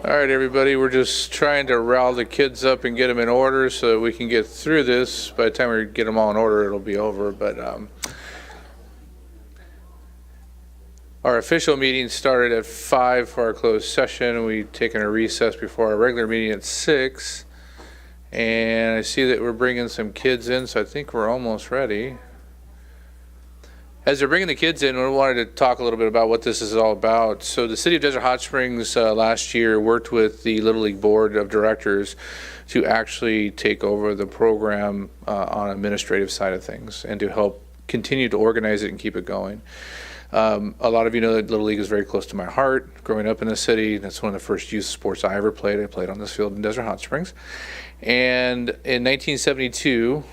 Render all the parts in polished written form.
All right, everybody, we're just trying to rile the kids up and get them in order so that we can get through this. By the time we get them all in order, it'll be over. But our official meeting started at 5 for our closed session. We've taken a recess before our regular meeting at 6. And I see that we're bringing some kids in, so I think we're almost ready. As they're bringing the kids in, we wanted to talk a little bit about what this is all about. So the City of Desert Hot Springs last year worked with the Little League Board of Directors to actually take over the program on administrative side of things and to help continue to organize it and keep it going. A lot of you know that Little League is very close to my heart. Growing up in the city, that's one of the first youth sports I ever played. I played on this field in Desert Hot Springs. And in 1972,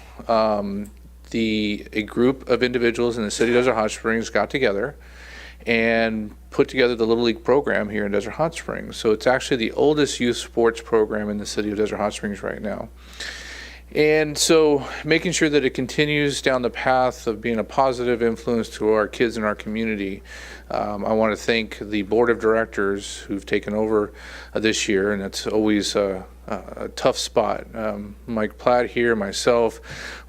a group of individuals in the city of Desert Hot Springs got together and put together the Little League program here in Desert Hot Springs. So it's actually the oldest youth sports program in the city of Desert Hot Springs right now. And so making sure that it continues down the path of being a positive influence to our kids in our community. I want to thank the board of directors who've taken over this year, and it's always a tough spot. Mike Platt here, myself,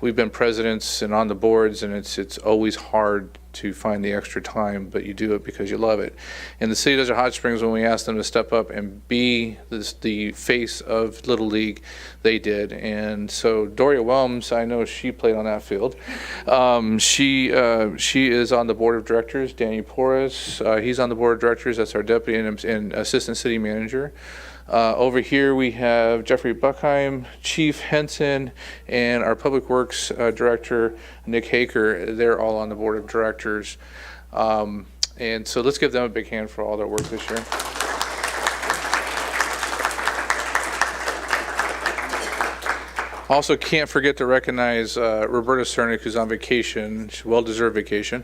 we've been presidents and on the boards, and it's always hard to find the extra time, but you do it because you love it. In the city of Desert Hot Springs, when we asked them to step up and be the face of Little League, they did. And so Doria Whelms, I know she played on that field. She is on the board of directors. Danny Porras, he's on the board of directors. That's our deputy and assistant city manager. Over here we have Jeffrey Buckheim, Chief Henson, and our Public Works Director, Nick Haker. They're all on the board of directors. And so let's give them a big hand for all their work this year. Also can't forget to recognize Roberta Cernick, who's on vacation, well-deserved vacation.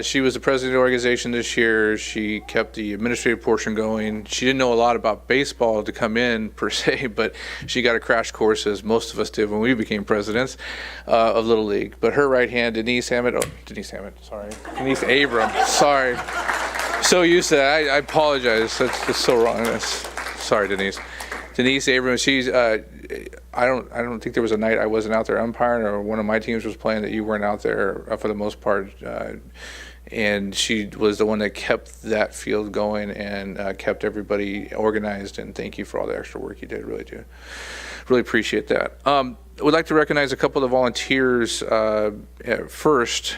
She was the president of the organization this year. She kept the administrative portion going. She didn't know a lot about baseball to come in per se, but she got a crash course, as most of us did when we became presidents of Little League. But her right hand, Denise Abrams, sorry. So used to that, I apologize, that's so wrong. Sorry, Denise. Denise Abrams, she's, I don't think there was a night I wasn't out there umpiring or one of my teams was playing that you weren't out there for the most part. And she was the one that kept that field going and kept everybody organized. And thank you for all the extra work you did. Really do. Really appreciate that. Would like to recognize a couple of the volunteers first.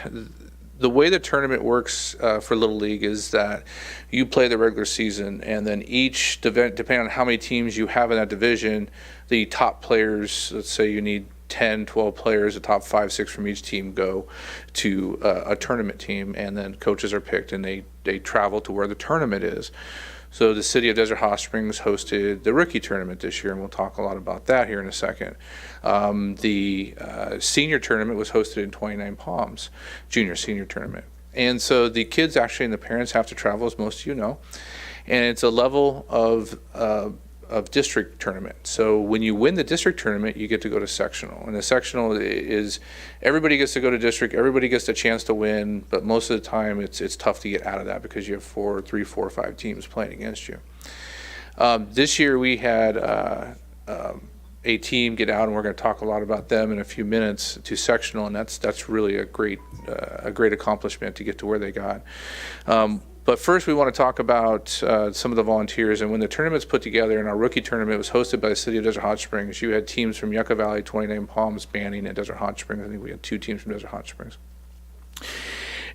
The way the tournament works for Little League is that you play the regular season, and then each event, depending on how many teams you have in that division, the top players, let's say you need 10, 12 players, the top 5, 6 from each team go to a tournament team, and then coaches are picked and they travel to where the tournament is. So the City of Desert Hot Springs hosted the rookie tournament this year, and we'll talk a lot about that here in a second. The senior tournament was hosted in 29 Palms, junior senior tournament. And so the kids actually and the parents have to travel, as most of you know, and it's a level of district tournament. So when you win the district tournament, you get to go to sectional, and the sectional is everybody gets to go to district, everybody gets a chance to win, but most of the time it's tough to get out of that because you have 3, 4, 5 teams playing against you. This year we had a team get out, and we're going to talk a lot about them in a few minutes, to sectional, and that's really a great accomplishment to get to where they got. But first, we want to talk about some of the volunteers. And when the tournament's put together, and our rookie tournament was hosted by the City of Desert Hot Springs, you had teams from Yucca Valley, 29 Palms, Banning, and Desert Hot Springs. I think we had 2 teams from Desert Hot Springs.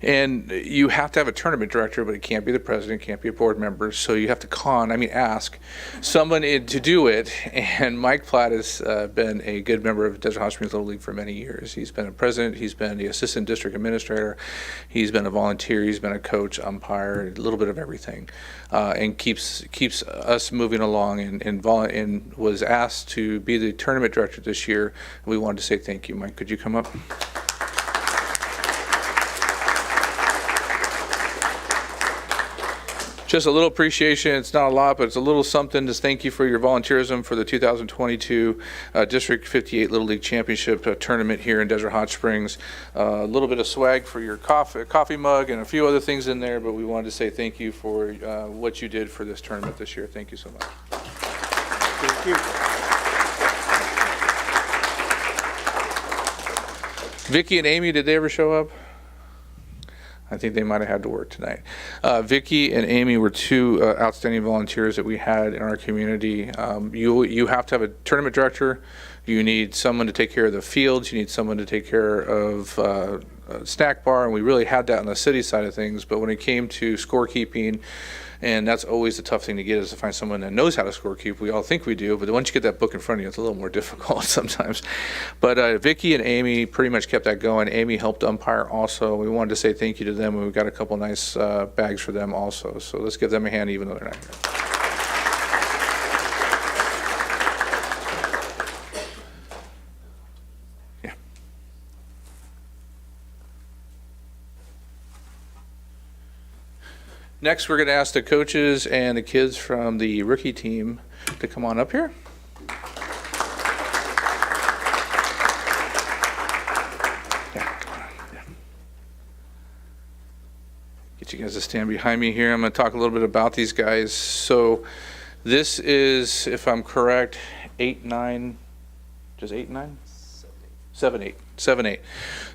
And you have to have a tournament director, but it can't be the president, can't be a board member. So you have to ask someone to do it. And Mike Platt has been a good member of Desert Hot Springs Little League for many years. He's been a president, he's been the assistant district administrator, he's been a volunteer, he's been a coach, umpire, a little bit of everything, and keeps us moving along. And was asked to be the tournament director this year. We wanted to say thank you. Mike, could you come up? Just a little appreciation. It's not a lot, but it's a little something to thank you for your volunteerism for the 2022 District 58 Little League Championship tournament here in Desert Hot Springs. A little bit of swag for your coffee mug and a few other things in there, but we wanted to say thank you for what you did for this tournament this year. Thank you so much. you. Vicky and Amy, did they ever show up? I think they might have had to work tonight. Vicky and Amy were two outstanding volunteers that we had in our community. You have to have a tournament director. You need someone to take care of the fields. You need someone to take care of a snack bar, and we really had that on the city side of things. But when it came to scorekeeping, and that's always the tough thing to get, is to find someone that knows how to scorekeep. We all think we do, but once you get that book in front of you, it's a little more difficult sometimes. But Vicky and Amy pretty much kept that going. Amy helped umpire also. We wanted to say thank you to them, and we got a couple nice bags for them also. So let's give them a hand, even though they're not here. Next, we're going to ask the coaches and the kids from the rookie team to come on up here. Get you guys to stand behind me here. I'm going to talk a little bit about these guys. So this is, if I'm correct, 8, 9, just 8, 9? 7, 8. 7, 8.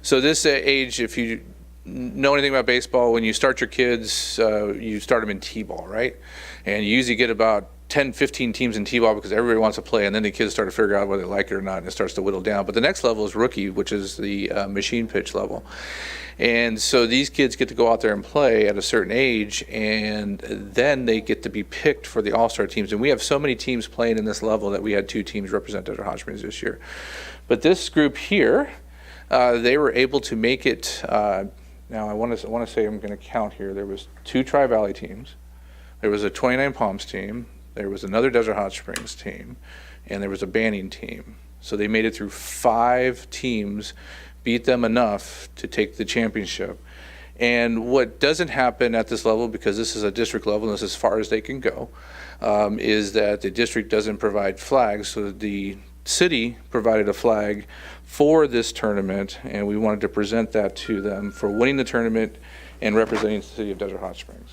So this age, if you know anything about baseball, when you start your kids, you start them in t-ball, right? And you usually get about 10, 15 teams in t-ball because everybody wants to play, and then the kids start to figure out whether they like it or not, and it starts to whittle down. But the next level is rookie, which is the machine pitch level. And so these kids get to go out there and play at a certain age, and then they get to be picked for the all-star teams. And we have so many teams playing in this level that we had 2 teams represented at Hot Springs this year. But this group here, they were able to make it. Now I want to say, I'm going to count here. There was 2 Tri-Valley teams. There was a 29 Palms team. There was another Desert Hot Springs team, and there was a Banning team. So they made it through 5 teams, beat them enough to take the championship. And what doesn't happen at this level, because this is a district level and this is as far as they can go, is that the district doesn't provide flags. So the city provided a flag for this tournament, and we wanted to present that to them for winning the tournament and representing the city of Desert Hot Springs.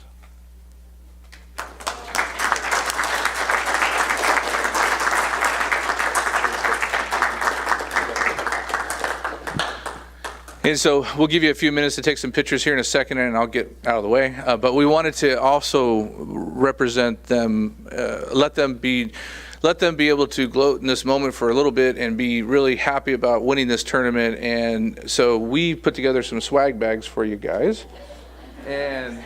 And so we'll give you a few minutes to take some pictures here in a second, and I'll get out of the way. But we wanted to also represent them, let them be able to gloat in this moment for a little bit and be really happy about winning this tournament. And so we put together some swag bags for you guys. And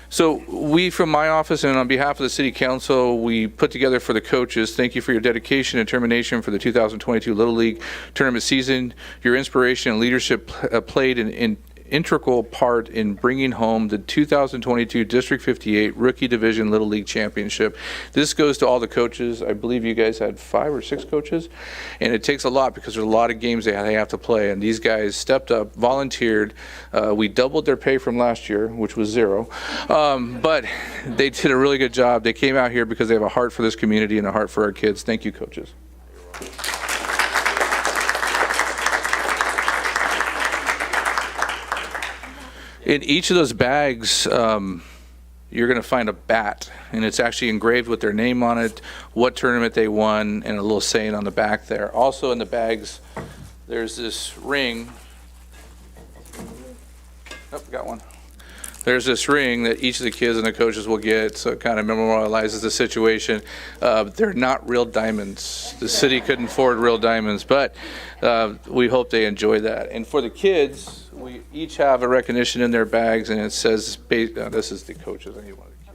so we, from my office and on behalf of the City Council, we put together for the coaches, thank you for your dedication and determination for the 2022 Little League tournament season. Your inspiration and leadership played an integral part in bringing home the 2022 District 58 Rookie Division Little League Championship. This goes to all the coaches. I believe you guys had 5 or 6 coaches, and it takes a lot because there's a lot of games they have to play, and these guys stepped up, volunteered. We doubled their pay from last year, which was 0, but they did a really good job. They came out here because they have a heart for this community and a heart for our kids. Thank you, coaches. In each of those bags, you're going to find a bat, and it's actually engraved with their name on it, what tournament they won, and a little saying on the back there. Also in the bags, there's this ring. Oh, got one. There's this ring that each of the kids and the coaches will get, so it kind of memorializes the situation. They're not real diamonds. The city couldn't afford real diamonds, but we hope they enjoy that. And for the kids, we each have a recognition in their bags, and it says, this is the coaches, I need one of the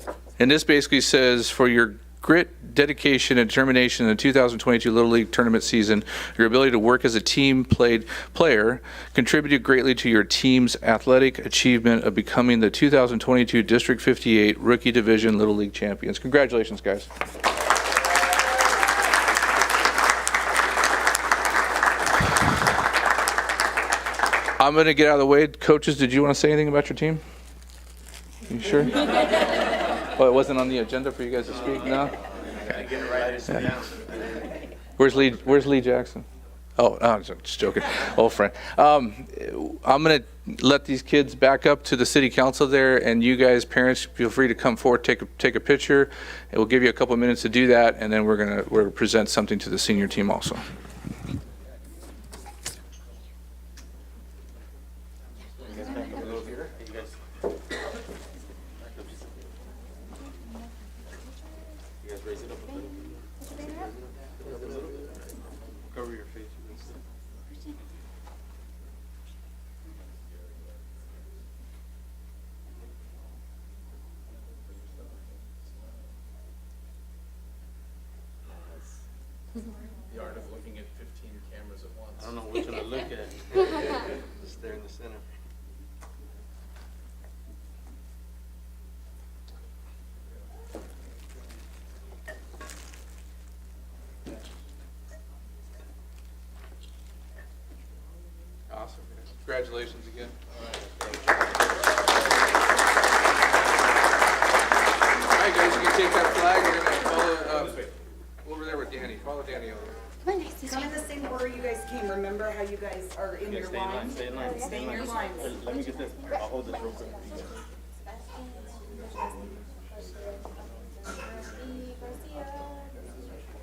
kids. And this basically says, for your grit, dedication, and determination in the 2022 Little League tournament season, your ability to work as a team player contributed greatly to your team's athletic achievement of becoming the 2022 District 58 Rookie Division Little League champions. Congratulations, guys. I'm going to get out of the way. Coaches, did you want to say anything about your team? You sure? Oh, it wasn't on the agenda for you guys to speak? No? Okay. Yeah. Where's Lee Jackson? Oh, no, I'm just joking. Old friend. I'm going to let these kids back up to the city council there, and you guys, parents, feel free to come forward, take a picture. It will give you a couple minutes to do that, and then we're going to present something to the senior team also. Cover your face. The art of looking at 15 cameras at once. I don't know which one to look at. Just there in the center. Awesome. Congratulations again. All right, guys, you can take that flag. We're going to follow over there with Danny. Follow Danny over. Come in the same order you guys came. Remember how you guys are in your Stay in line, lines? stay in line, stay in line. Let me get this. I'll hold this real quick.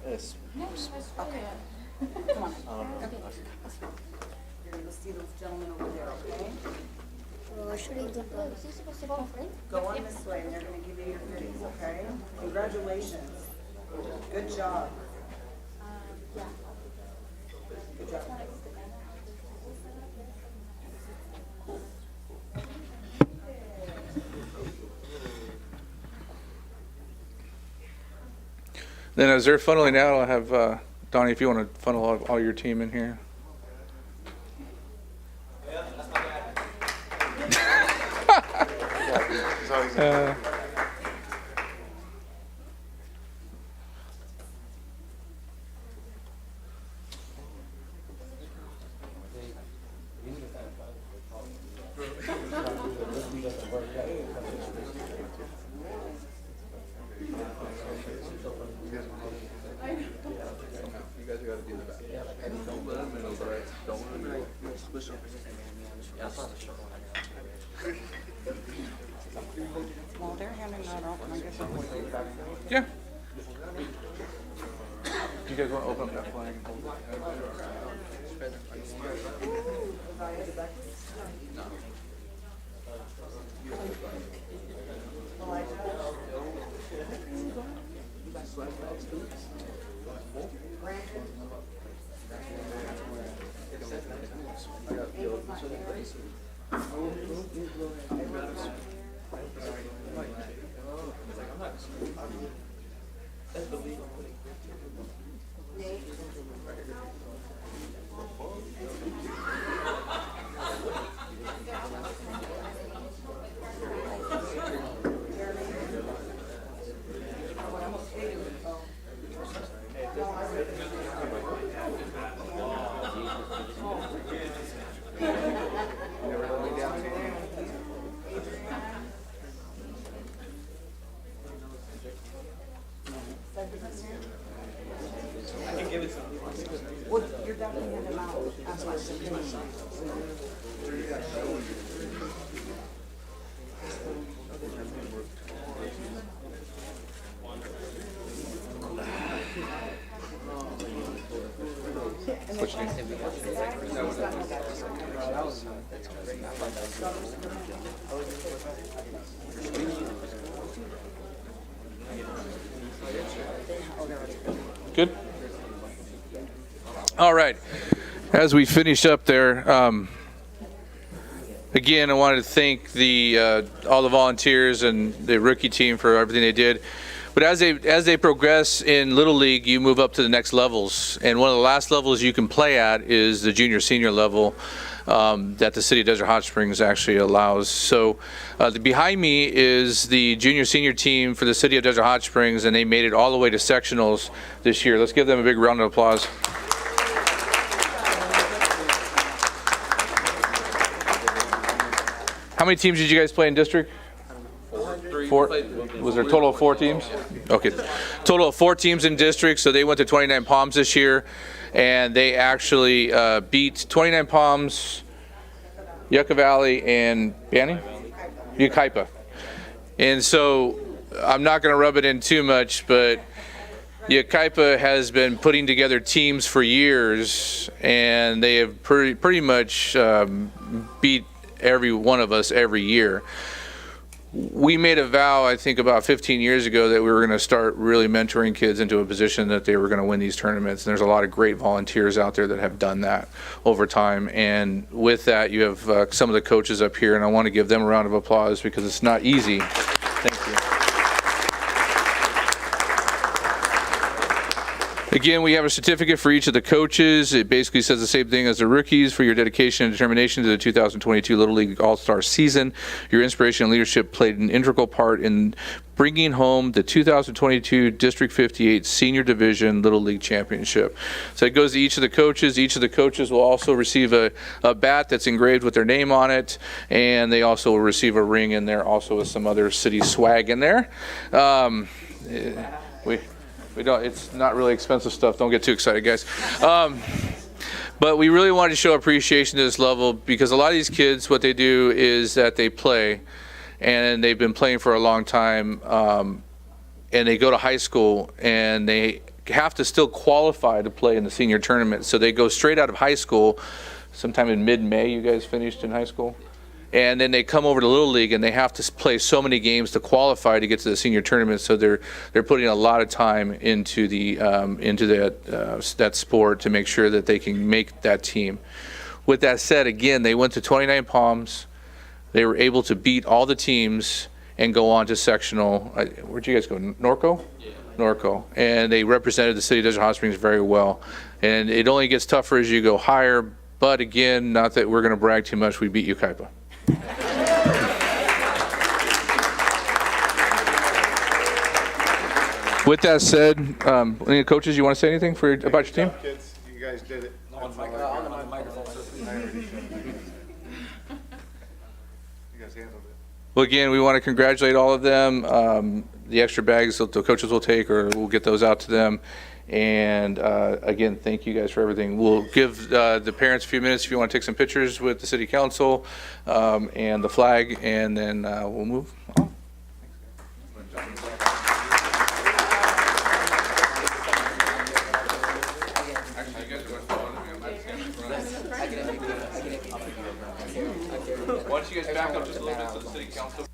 Yes. Come on. You're gonna go see those gentlemen over there, okay? Go on this way and they're gonna give you your goodies, okay? Congratulations. Good job. Good job. Then as they're funneling out, I'll have Donnie, if you want to funnel all your team in here. While they're handing that out, can I get some more? Yeah. You guys want to open up that flag and hold it? Well, you're definitely handing them out. That's why. What's your name? Good. All right. As we finish up there, again, I wanted to thank all the volunteers and the rookie team for everything they did. But as they progress in Little League, you move up to the next levels. And one of the last levels you can play at is the junior senior level that the city of Desert Hot Springs actually allows. So behind me is the junior senior team for the city of Desert Hot Springs, and they made it all the way to sectionals this year. Let's give them a big round of applause. How many teams did you guys play in district? 4, 3, 4? Was there a total of 4 teams? Okay. Total of 4 teams in districts, so they went to 29 Palms this year, and they actually beat 29 Palms, Yucca Valley, and Banning? Yucaipa. And so I'm not going to rub it in too much, but Yucaipa has been putting together teams for years, and they have pretty much beat every one of us every year. We made a vow, I think about 15 years ago, that we were going to start really mentoring kids into a position that they were going to win these tournaments. And there's a lot of great volunteers out there that have done that over time. And with that, you have some of the coaches up here, and I want to give them a round of applause because it's not easy. Thank you. Again, we have a certificate for each of the coaches. It basically says the same thing as the rookies: for your dedication and determination to the 2022 Little League All-Star season. Your inspiration and leadership played an integral part in bringing home the 2022 District 58 Senior Division Little League Championship. So it goes to each of the coaches. Each of the coaches will also receive a bat that's engraved with their name on it, and they also will receive a ring in there, also with some other city swag in there. We don't, it's not really expensive stuff. Don't get too excited, guys. But we really wanted to show appreciation to this level because a lot of these kids, what they do is that they play, and they've been playing for a long time, and they go to high school, and they have to still qualify to play in the senior tournament. So they go straight out of high school, sometime in mid-May. You guys finished in high school? And then they come over to Little League, and they have to play so many games to qualify to get to the senior tournament. So they're putting a lot of time into that sport to make sure that they can make that team. With that said, again, they went to 29 Palms. They were able to beat all the teams and go on to sectional. Where'd you guys go? Norco? Yeah. Norco. And they represented the city of Desert Hot Springs very well. And it only gets tougher as you go higher. But again, not that we're going to brag too much, we beat Yucaipa. With that said, any coaches, you want to say anything about your team? Kids, you guys did it. You guys handled it. Well, again, we want to congratulate all of them. The extra bags that the coaches will take, or we'll get those out to them. And again, thank you guys for everything. We'll give the parents a few minutes if you want to take some pictures with the city council and the flag, and then we'll move on. Why don't you guys back up just a little bit so the city council.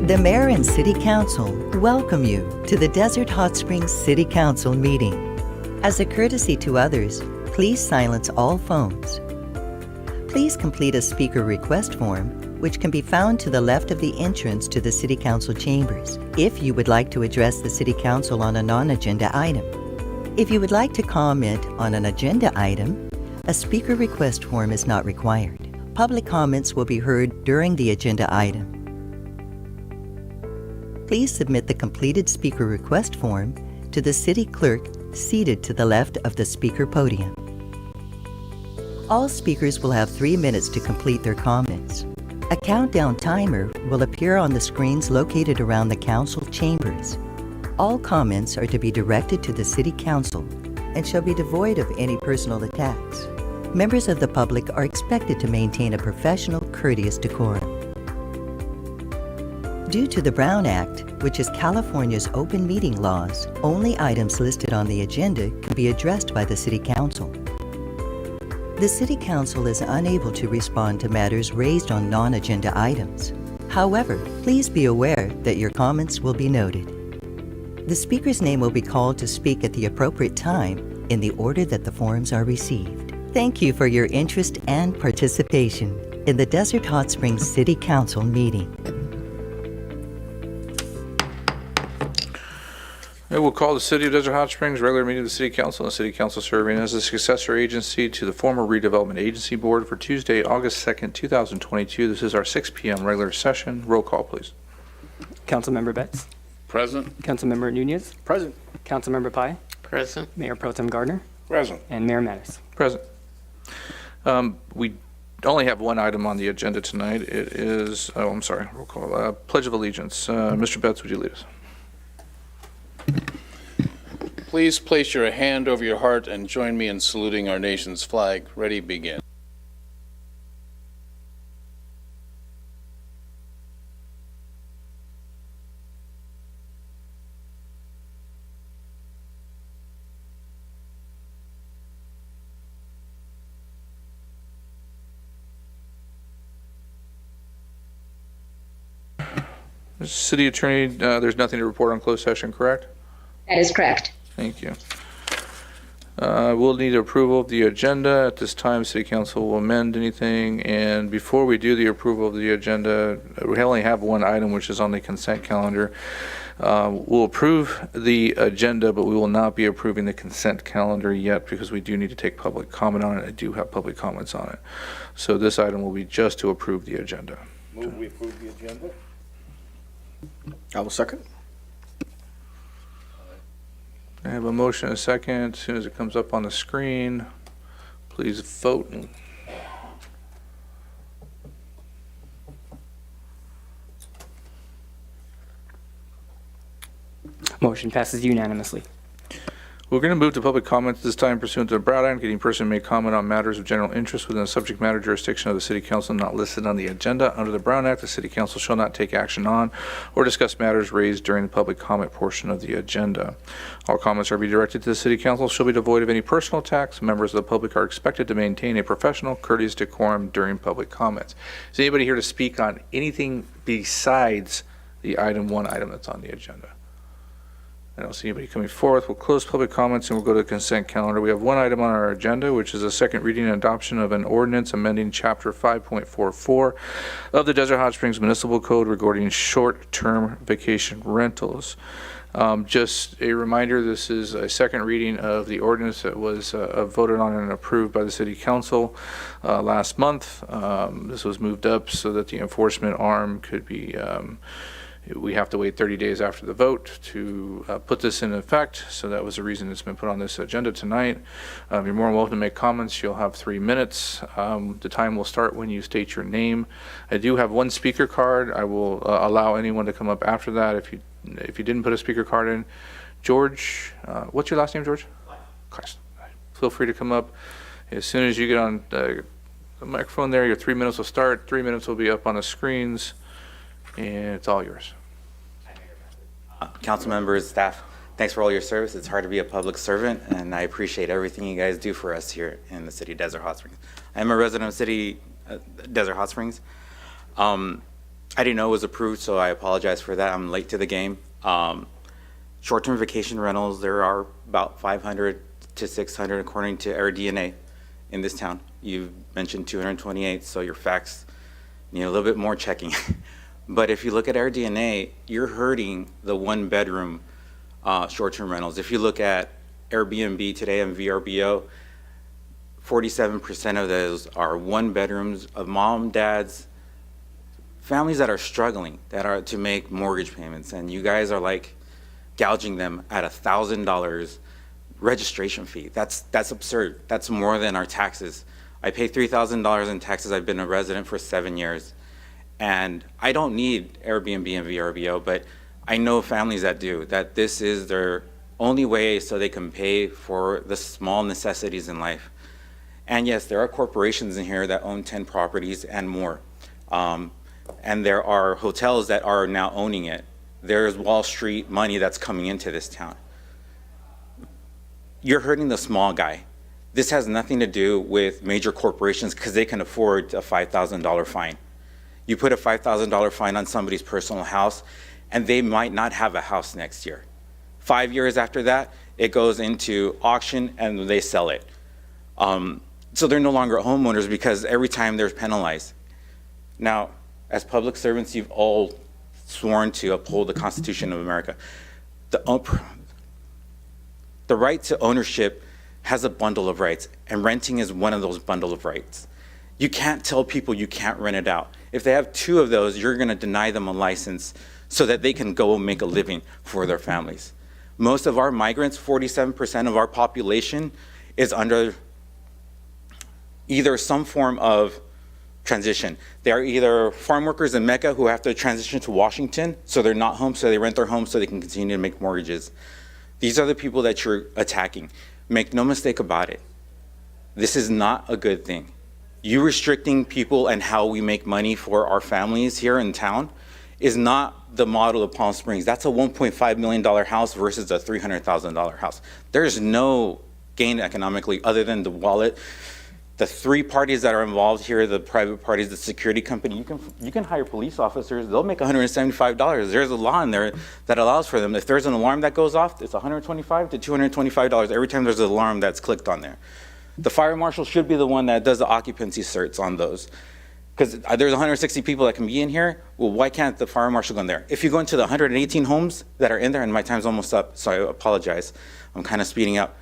The Mayor and City Council welcome you to the Desert Hot Springs City Council meeting. As a courtesy to others, please silence all phones. Please complete a speaker request form, which can be found to the left of the entrance to the City Council chambers, if you would like to address the City Council on a non-agenda item. If you would like to comment on an agenda item, a speaker request form is not required. Public comments will be heard during the agenda item. Please submit the completed speaker request form to the city clerk seated to the left of the speaker podium. All speakers will have 3 minutes to complete their comments. A countdown timer will appear on the screens located around the council chambers. All comments are to be directed to the City Council and shall be devoid of any personal attacks. Members of the public are expected to maintain a professional, courteous decorum. Due to the Brown Act, which is California's open meeting laws, only items listed on the agenda can be addressed by the City Council. The City Council is unable to respond to matters raised on non-agenda items. However, please be aware that your comments will be noted. The speaker's name will be called to speak at the appropriate time in the order that the forms are received. Thank you for your interest and participation in the Desert Hot Springs City Council meeting. We'll call the City of Desert Hot Springs regular meeting of the City Council and the City Council serving as a successor agency to the former Redevelopment Agency Board for Tuesday, August 2nd, 2022. This is our 6 p.m. regular session. Roll call, please. Councilmember Betts. Present. Councilmember Nunez. Present. Councilmember Pai. Present. Mayor Pro Tem Gardner. Present. And Mayor Mattis. Present. We only have one item on the agenda tonight. It is, roll call, Pledge of Allegiance. Mr. Betts, would you lead us? Please place your hand over your heart and join me in saluting our nation's flag. Ready, begin. City Attorney, there's nothing to report on closed session, correct? That is correct. Thank you. We'll need approval of the agenda. At this time, City Council will amend anything. And before we do the approval of the agenda, we only have one item, which is on the consent calendar. We'll approve the agenda, but we will not be approving the consent calendar yet because we do need to take public comment on it. I do have public comments on it. So this item will be just to approve the agenda. Move we approve the agenda. I will second. I have a motion and a second. As soon as it comes up on the screen, please vote. Motion passes unanimously. We're going to move to public comments this time pursuant to the Brown Act. Any person may comment on matters of general interest within the subject matter jurisdiction of the City Council not listed on the agenda. Under the Brown Act, the City Council shall not take action on or discuss matters raised during the public comment portion of the agenda. All comments are to be directed to the City Council, shall be devoid of any personal attacks. Members of the public are expected to maintain a professional, courteous decorum during public comments. Is anybody here to speak on anything besides the one item that's on the agenda? I don't see anybody coming forth. We'll close public comments and we'll go to the consent calendar. We have one item on our agenda, which is a second reading and adoption of an ordinance amending Chapter 5.44 of the Desert Hot Springs Municipal Code regarding short-term vacation rentals. Just a reminder, this is a second reading of the ordinance that was voted on and approved by the City Council last month. This was moved up so that the enforcement arm could be we have to wait 30 days after the vote to put this in effect. So that was the reason it's been put on this agenda tonight. You're more than welcome to make comments. You'll have 3 minutes. The time will start when you state your name. I do have one speaker card. I will allow anyone to come up after that. If you didn't put a speaker card in, George, what's your last name, George? Kleist. Feel free to come up. As soon as you get on the microphone there, your 3 minutes will start. 3 minutes will be up on the screens. And it's all yours. Council members, staff, thanks for all your service. It's hard to be a public servant, and I appreciate everything you guys do for us here in the city of Desert Hot Springs. I'm a resident of city Desert Hot Springs. I didn't know it was approved, so I apologize for that. I'm late to the game. Short-term vacation rentals, there are about 500 to 600 according to our DNA in this town. You've mentioned 228, so your facts need a little bit more checking. But if you look at our DNA, you're hurting the one-bedroom short-term rentals. If you look at Airbnb today and VRBO, 47% of those are one-bedrooms of mom, dads, families that are struggling, that are to make mortgage payments. And you guys are like gouging them at $1,000 registration fee. That's absurd. That's more than our taxes. I pay $3,000 in taxes. I've been a resident for 7 years. And I don't need Airbnb and VRBO, but I know families that do, that this is their only way so they can pay for the small necessities in life. And yes, there are corporations in here that own 10 properties and more. And there are hotels that are now owning it. There's Wall Street money that's coming into this town. You're hurting the small guy. This has nothing to do with major corporations because they can afford a $5,000 fine. You put a $5,000 fine on somebody's personal house, and they might not have a house next year. 5 years after that, it goes into auction and they sell it. So they're no longer homeowners because every time they're penalized. Now, as public servants, you've all sworn to uphold the Constitution of America. The right to ownership has a bundle of rights, and renting is one of those bundle of rights. You can't tell people you can't rent it out. If they have 2 of those, you're gonna deny them a license so that they can go and make a living for their families. Most of our migrants, 47% of our population, is under either some form of transition. They are either farm workers in Mecca who have to transition to Washington, so they're not home, so they rent their home so they can continue to make mortgages. These are the people that you're attacking. Make no mistake about it. This is not a good thing. You restricting people and how we make money for our families here in town is not the model of Palm Springs. That's a $1.5 million house versus a $300,000 house. There's no gain economically other than the wallet. The 3 parties that are involved here, the private parties, the security company, you can hire police officers. They'll make $175. There's a law in there that allows for them. If there's an alarm that goes off, it's $125 to $225 every time there's an alarm that's clicked on there. The fire marshal should be the one that does the occupancy certs on those. Because there's 160 people that can be in here, well, why can't the fire marshal go in there? If you go into the 118 homes that are in there, and my time's almost up, so I apologize. I'm kind of speeding up.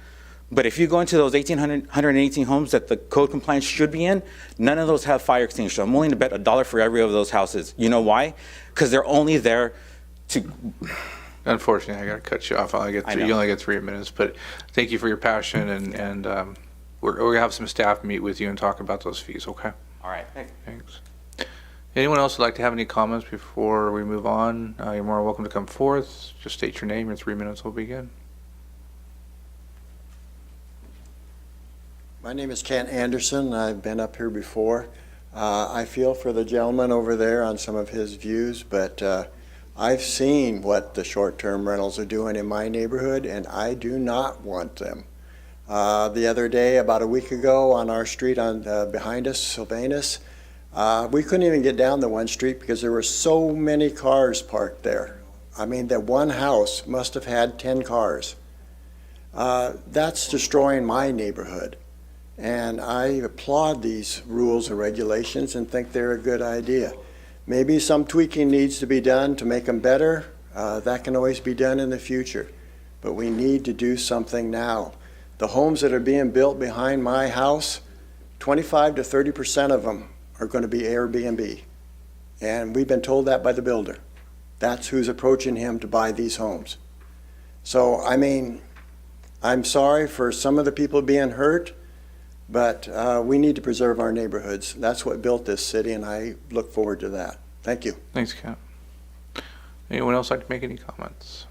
But if you go into those 118 homes that the code compliance should be in, none of those have fire extinguishers. I'm willing to bet $1 for every of those houses. You know why? Because they're only there to... Unfortunately, I got to cut you off. You only get 3 minutes, but thank you for your passion, and we're going to have some staff meet with you and talk about those fees, okay? All right, thanks. Thanks. Anyone else would like to have any comments before we move on? You're more welcome to come forth. Just state your name. Your 3 minutes will begin. My name is Kent Anderson. I've been up here before. I feel for the gentleman over there on some of his views, but I've seen what the short-term rentals are doing in my neighborhood, and I do not want them. The other day, about a week ago, on our street behind us, Sylvanus, we couldn't even get down the one street because there were so many cars parked there. I mean, that one house must have had 10 cars. That's destroying my neighborhood. And I applaud these rules and regulations and think they're a good idea. Maybe some tweaking needs to be done to make them better. That can always be done in the future. But we need to do something now. The homes that are being built behind my house, 25 to 30% of them are going to be Airbnb. And we've been told that by the builder. That's who's approaching him to buy these homes. So, I mean, I'm sorry for some of the people being hurt, but we need to preserve our neighborhoods. That's what built this city, and I look forward to that. Thank you. Thanks, Kent. Anyone else like to make any comments?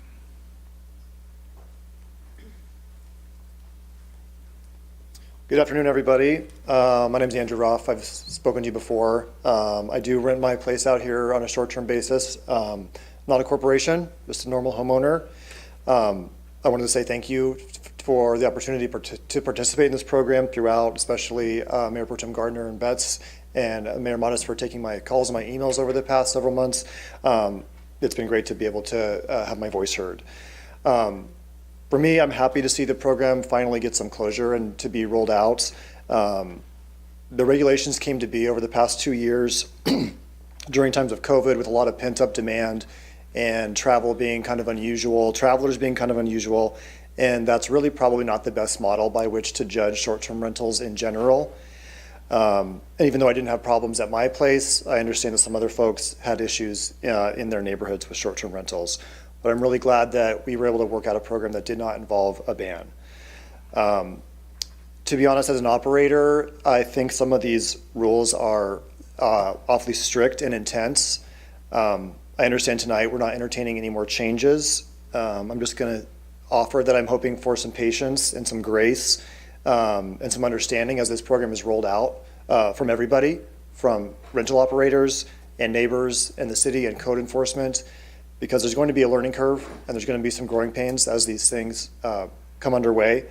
Good afternoon, everybody. My name is Andrew Ruff. I've spoken to you before. I do rent my place out here on a short-term basis. Not a corporation, just a normal homeowner. I wanted to say thank you for the opportunity to participate in this program throughout, especially Mayor Pro Tem Gardner and Betts and Mayor Modis for taking my calls and my emails over the past several months. It's been great to be able to have my voice heard. For me, I'm happy to see the program finally get some closure and to be rolled out. The regulations came to be over the past 2 years during times of COVID with a lot of pent-up demand and travelers being kind of unusual, and that's really probably not the best model by which to judge short-term rentals in general. And even though I didn't have problems at my place, I understand that some other folks had issues in their neighborhoods with short-term rentals. But I'm really glad that we were able to work out a program that did not involve a ban. To be honest, as an operator, I think some of these rules are awfully strict and intense. I understand tonight we're not entertaining any more changes. I'm just going to offer that I'm hoping for some patience and some grace and some understanding as this program is rolled out from everybody, from rental operators and neighbors and the city and code enforcement, because there's going to be a learning curve and there's going to be some growing pains as these things come underway.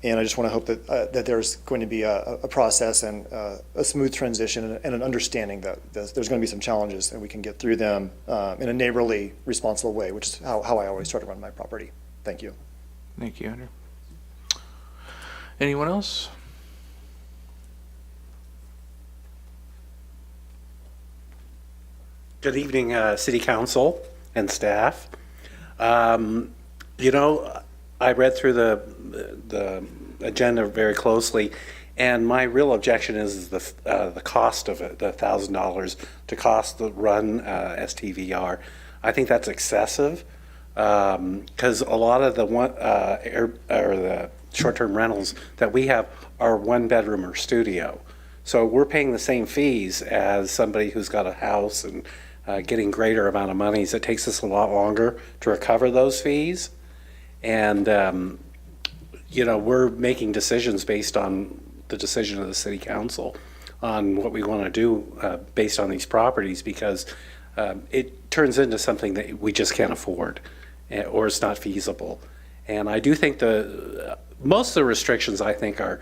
And I just want to hope that there's going to be a process and a smooth transition and an understanding that there's going to be some challenges and we can get through them in a neighborly, responsible way, which is how I always try to run my property. Thank you. Thank you, Andrew. Anyone else? Good evening, City Council and staff. You know, I read through the agenda very closely, and my real objection is the cost of it, the $1,000 to cost the run STVR. I think that's excessive because a lot of the short-term rentals that we have are one bedroom or studio. So we're paying the same fees as somebody who's got a house and getting greater amount of monies. It takes us a lot longer to recover those fees. And, you know, we're making decisions based on the decision of the City Council on what we want to do based on these properties because it turns into something that we just can't afford or it's not feasible. And I do think most of the restrictions, I think, are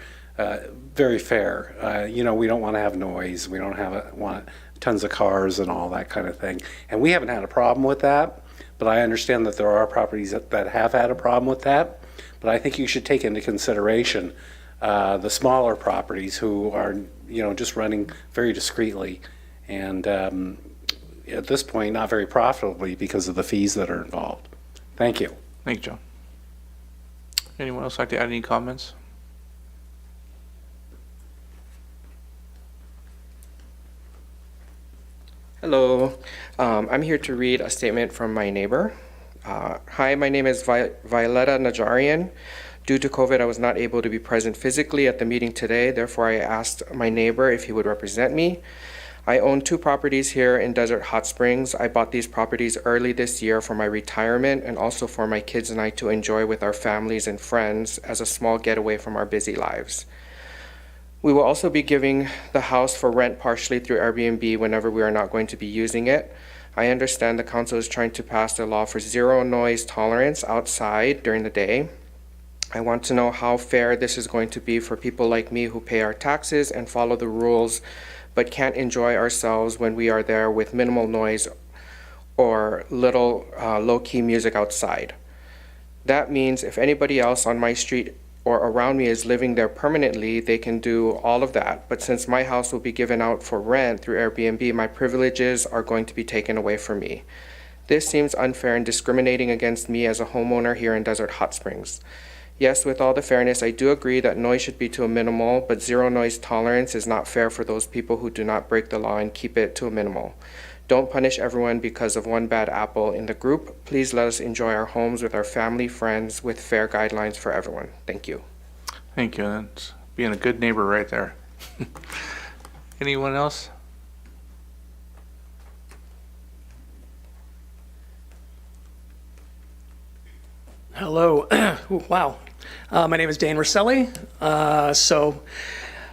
very fair. You know, we don't want to have noise. We don't want tons of cars and all that kind of thing. And we haven't had a problem with that, but I understand that there are properties that have had a problem with that. But I think you should take into consideration the smaller properties who are, you know, just running very discreetly and at this point not very profitably because of the fees that are involved. Thank you. Thank you, John. Anyone else like to add any comments? Hello, I'm here to read a statement from my neighbor. Hi, my name is Violetta Najarian. Due to COVID, I was not able to be present physically at the meeting today. Therefore, I asked my neighbor if he would represent me. I own 2 properties here in Desert Hot Springs. I bought these properties early this year for my retirement and also for my kids and I to enjoy with our families and friends as a small getaway from our busy lives. We will also be giving the house for rent partially through Airbnb whenever we are not going to be using it. I understand the council is trying to pass a law for zero noise tolerance outside during the day. I want to know how fair this is going to be for people like me who pay our taxes and follow the rules but can't enjoy ourselves when we are there with minimal noise or little low-key music outside. That means if anybody else on my street or around me is living there permanently, they can do all of that. But since my house will be given out for rent through Airbnb, my privileges are going to be taken away from me. This seems unfair and discriminating against me as a homeowner here in Desert Hot Springs. Yes, with all the fairness, I do agree that noise should be to a minimal, but zero noise tolerance is not fair for those people who do not break the law and keep it to a minimal. Don't punish everyone because of one bad apple in the group. Please let us enjoy our homes with our family, friends, with fair guidelines for everyone. Thank you. Thank you. That's being a good neighbor right there. Anyone else? Hello. Ooh, wow. My name is Dan Rosselli.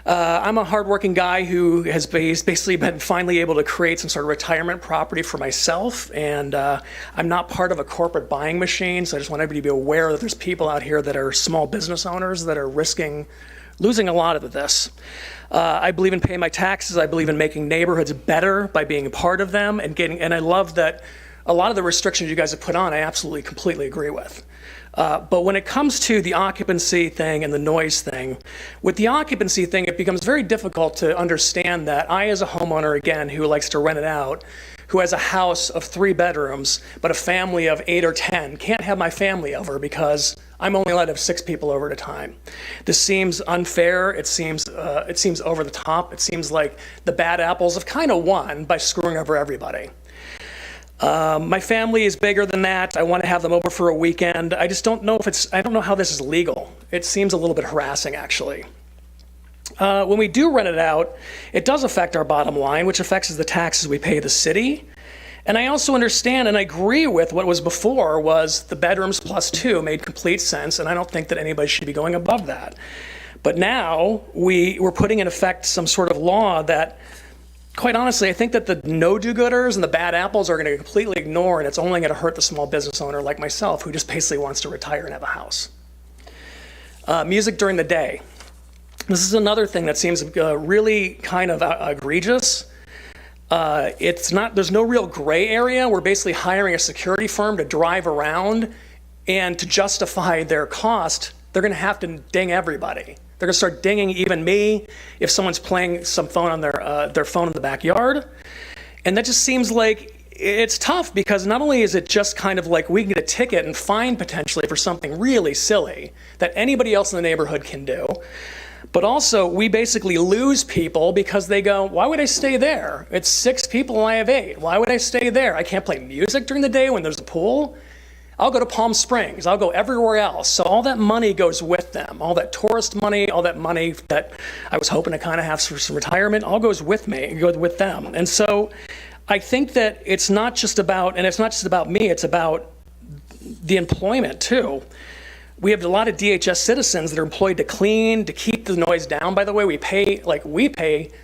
I'm a hardworking guy who has basically been finally able to create some sort of retirement property for myself, and I'm not part of a corporate buying machine, so I just want everybody to be aware that there's people out here that are small business owners that are risking losing a lot of this. I believe in paying my taxes. I believe in making neighborhoods better by being a part of them, and I love that a lot of the restrictions you guys have put on, I absolutely, completely agree with. But when it comes to the occupancy thing and the noise thing, with the occupancy thing, it becomes very difficult to understand that I, as a homeowner, again, who likes to rent it out, who has a house of 3 bedrooms, but a family of 8 or 10, can't have my family over because I'm only allowed to have 6 people over at a time. This seems unfair. It seems over the top. It seems like the bad apples have kind of won by screwing over everybody. My family is bigger than that. I want to have them over for a weekend. I just don't know I don't know how this is legal. It seems a little bit harassing, actually. When we do rent it out, it does affect our bottom line, which affects the taxes we pay the city. And I also understand and I agree with what was before was the bedrooms plus 2 made complete sense, and I don't think that anybody should be going above that. But now we're putting in effect some sort of law that, quite honestly, I think that the no-do-gooders and the bad apples are going to completely ignore, and it's only going to hurt the small business owner like myself who just basically wants to retire and have a house. Music during the day. This is another thing that seems really kind of egregious. There's no real gray area. We're basically hiring a security firm to drive around, and to justify their cost, they're going to have to ding everybody. They're going to start dinging even me if someone's playing some phone on their phone in the backyard. And that just seems like it's tough, because not only is it just kind of like we can get a ticket and fine potentially for something really silly that anybody else in the neighborhood can do, but also we basically lose people because they go, why would I stay there? It's 6 people and I have 8. Why would I stay there? I can't play music during the day when there's a pool. I'll go to Palm Springs. I'll go everywhere else. So all that money goes with them. All that tourist money, all that money that I was hoping to kind of have for some retirement, all goes with me, goes with them. And so I think that it's not just about me, it's about the employment too. We have a lot of DHS citizens that are employed to clean, to keep the noise down. By the way, we pay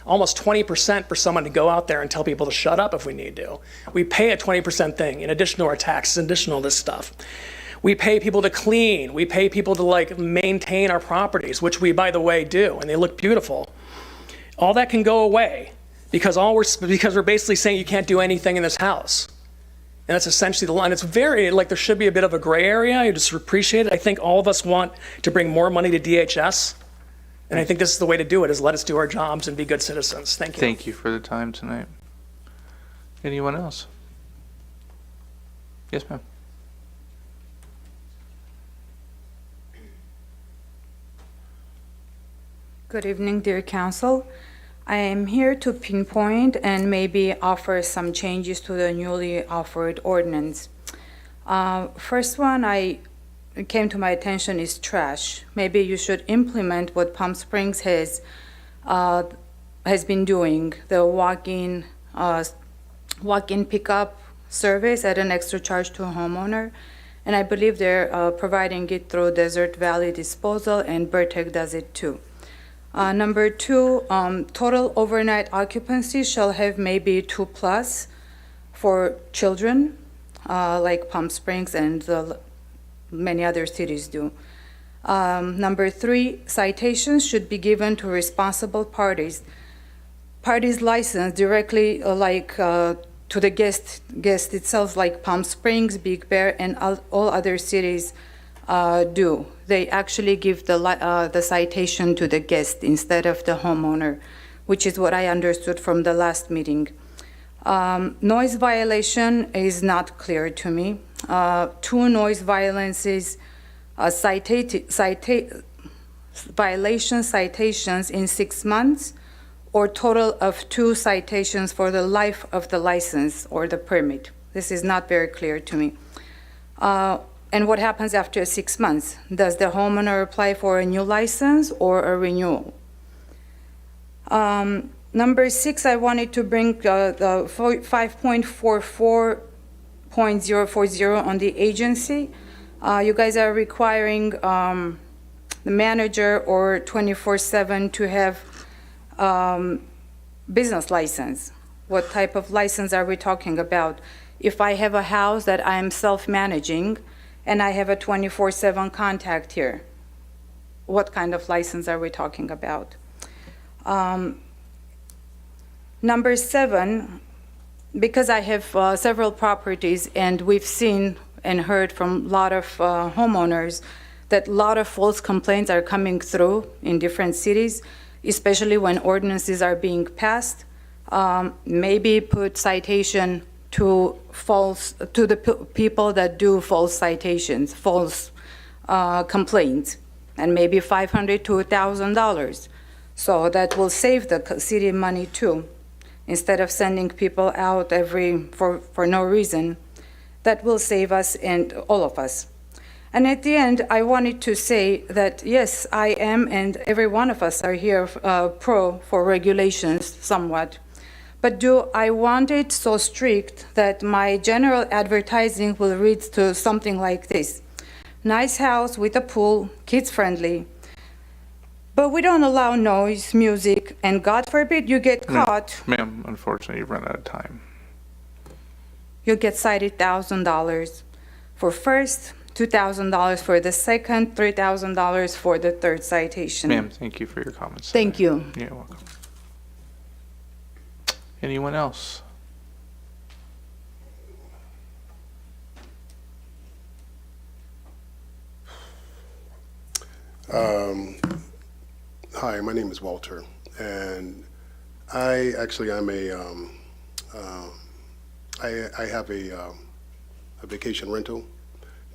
almost 20% for someone to go out there and tell people to shut up if we need to. We pay a 20% thing in addition to our taxes, in addition to this stuff. We pay people to clean. We pay people to maintain our properties, which we, by the way, do, and they look beautiful. All that can go away because we're basically saying you can't do anything in this house. And that's essentially the line. It's very, there should be a bit of a gray area. I just appreciate it. I think all of us want to bring more money to DHS. And I think this is the way to do it, is let us do our jobs and be good citizens. Thank you. Thank you for the time tonight. Anyone else? Yes, ma'am. Good evening, dear council. I am here to pinpoint and maybe offer some changes to the newly offered ordinance. First one came to my attention is trash. Maybe you should implement what Palm Springs has been doing, the walk-in pickup service at an extra charge to a homeowner. And I believe they're providing it through Desert Valley Disposal, and Bertec does it too. Number 2, total overnight occupancy shall have maybe 2+ for children, like Palm Springs and many other cities do. Number 3, citations should be given to responsible parties. Parties licensed directly to the guest itself, like Palm Springs, Big Bear, and all other cities do. They actually give the citation to the guest instead of the homeowner, which is what I understood from the last meeting. Noise violation is not clear to me. 2 noise violations, violation citations in 6 months, or total of 2 citations for the life of the license or the permit. This is not very clear to me. And what happens after 6 months? Does the homeowner apply for a new license or a renewal? Number 6, I wanted to bring the 5.44.040 on the agency. You guys are requiring the manager or 24/7 to have business license. What type of license are we talking about? If I have a house that I am self-managing, and I have a 24/7 contact here, what kind of license are we talking about? Number 7, because I have several properties, and we've seen and heard from a lot of homeowners that a lot of false complaints are coming through in different cities, especially when ordinances are being passed. Maybe put citation to the people that do false citations, false complaints, and maybe $500 to $1,000. So that will save the city money too. Instead of sending people out for no reason, that will save us and all of us. And at the end, I wanted to say that yes, I am, and every one of us are here pro for regulations somewhat. But do I want it so strict that my general advertising will read to something like this? Nice house with a pool, kids friendly. But we don't allow noise, music, and God forbid you get caught. Ma'am, unfortunately, you've run out of time. You'll get cited $1,000 for first $2,000 for the second, $3,000 for the third citation. Ma'am, thank you for your comments. Thank you. You're welcome. Anyone else? Hi, my name is Walter, and I have a vacation rental.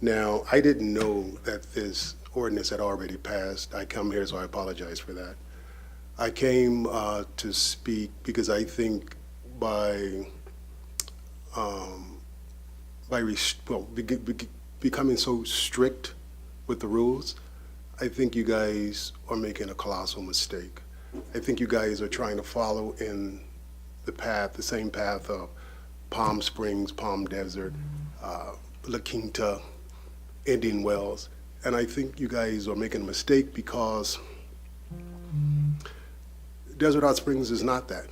Now, I didn't know that this ordinance had already passed. I come here, so I apologize for that. I came to speak because I think becoming so strict with the rules, I think you guys are making a colossal mistake. I think you guys are trying to follow in the same path of Palm Springs, Palm Desert, La Quinta, Indian Wells. And I think you guys are making a mistake because Desert Hot Springs is not that.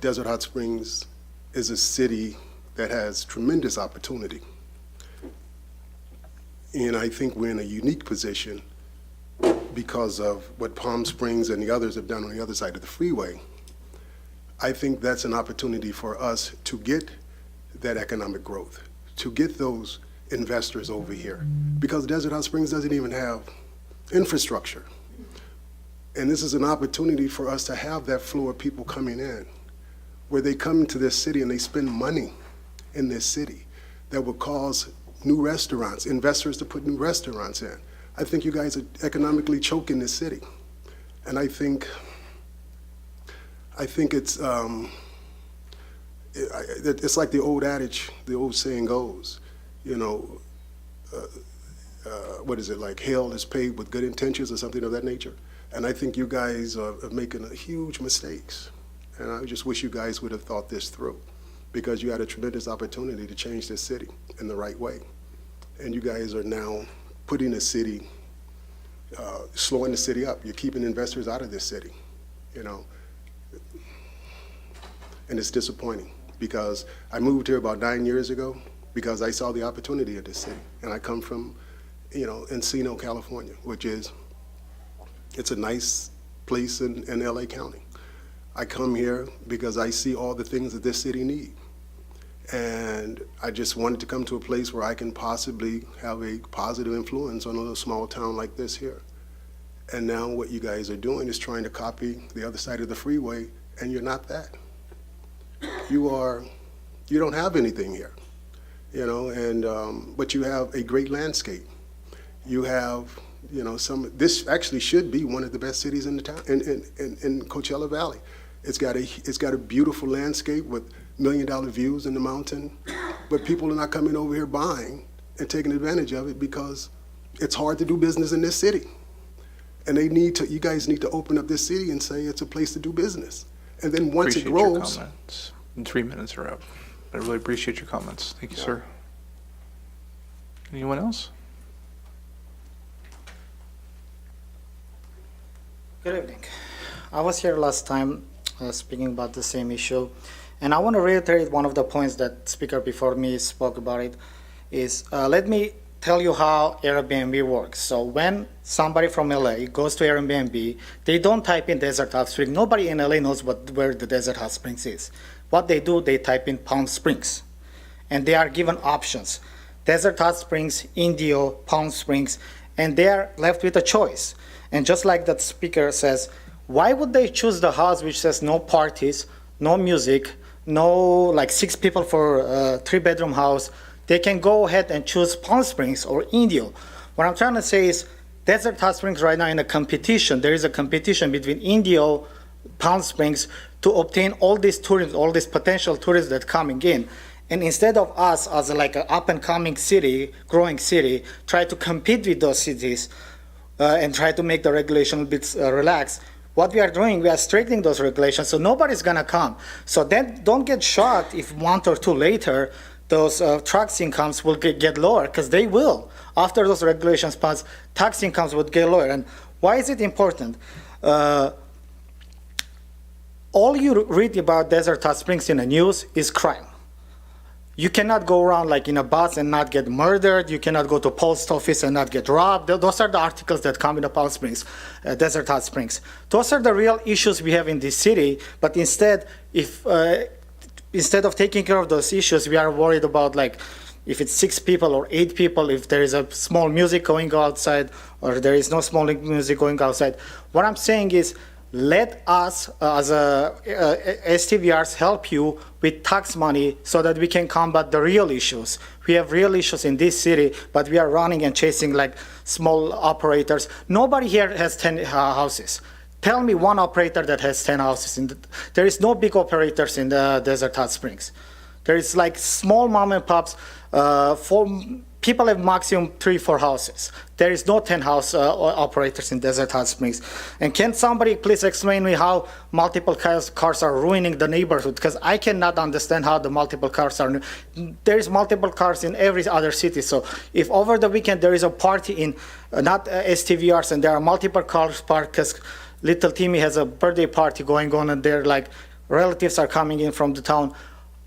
Desert Hot Springs is a city that has tremendous opportunity. And I think we're in a unique position because of what Palm Springs and the others have done on the other side of the freeway. I think that's an opportunity for us to get that economic growth, to get those investors over here, because Desert Hot Springs doesn't even have infrastructure. And this is an opportunity for us to have that flow of people coming in, where they come to this city and they spend money in this city that will cause new restaurants, investors to put new restaurants in. I think you guys are economically choking this city. And I think it's it's like the old adage, the old saying goes, you know, what is it, like hell is paved with good intentions or something of that nature. And I think you guys are making huge mistakes. And I just wish you guys would have thought this through, because you had a tremendous opportunity to change this city in the right way. And you guys are now putting the city, slowing the city up. You're keeping investors out of this city, you know. And it's disappointing, because I moved here about 9 years ago because I saw the opportunity of this city. And I come from, you know, Encino, California, which is, it's a nice place in LA County. I come here because I see all the things that this city needs. And I just wanted to come to a place where I can possibly have a positive influence on a little small town like this here. And now what you guys are doing is trying to copy the other side of the freeway, and you're not that. You don't have anything here, you know, and but you have a great landscape. You have, you know, this actually should be one of the best cities in the town, in Coachella Valley. It's got a beautiful landscape with $1 million views in the mountain, but people are not coming over here buying and taking advantage of it because it's hard to do business in this city. And you guys need to open up this city and say it's a place to do business. And then once it grows. Appreciate your comments. 3 minutes are up. I really appreciate your comments. Thank you, sir. Anyone else? Good evening. I was here last time speaking about the same issue, and I want to reiterate one of the points that speaker before me spoke about it, is let me tell you how Airbnb works. So when somebody from LA goes to Airbnb, they don't type in Desert Hot Springs. Nobody in LA knows where the Desert Hot Springs is. What they do, they type in Palm Springs, and they are given options: Desert Hot Springs, Indio, Palm Springs, and they are left with a choice. And just like that speaker says, why would they choose the house which says no parties, no music, no like 6 people for a 3-bedroom house? They can go ahead and choose Palm Springs or Indio. What I'm trying to say is Desert Hot Springs right now in a competition. There is a competition between Indio, Palm Springs to obtain all these tourists, all these potential tourists that are coming in. And instead of us as like an up-and-coming city, growing city, try to compete with those cities and try to make the regulation a bit relaxed, what we are doing, we are straightening those regulations so nobody's going to come. So then don't get shocked if 1 or 2 later those tax incomes will get lower, because they will. After those regulations pass, tax incomes would get lower. And why is it important? All you read about Desert Hot Springs in the news is crime. You cannot go around like in a bus and not get murdered. You cannot go to post office and not get robbed. Those are the articles that come in the Palm Springs, Desert Hot Springs. Those are the real issues we have in this city. But instead, instead of taking care of those issues, we are worried about like if it's 6 people or 8 people, if there is a small music going outside or there is no small music going outside. What I'm saying is, let us, as STVRs, help you with tax money so that we can combat the real issues. We have real issues in this city, but we are running and chasing like small operators. Nobody here has 10 houses. Tell me one operator that has 10 houses. There is no big operators in the Desert Hot Springs. There is like small mom and pops. People have maximum 3-4 houses. There is no 10 house operators in Desert Hot Springs. And can somebody please explain me how multiple cars are ruining the neighborhood? Because I cannot understand how the multiple cars are. There is multiple cars in every other city. So if over the weekend there is a party in not STVRs and there are multiple cars parked because little Timmy has a birthday party going on and their like relatives are coming in from the town,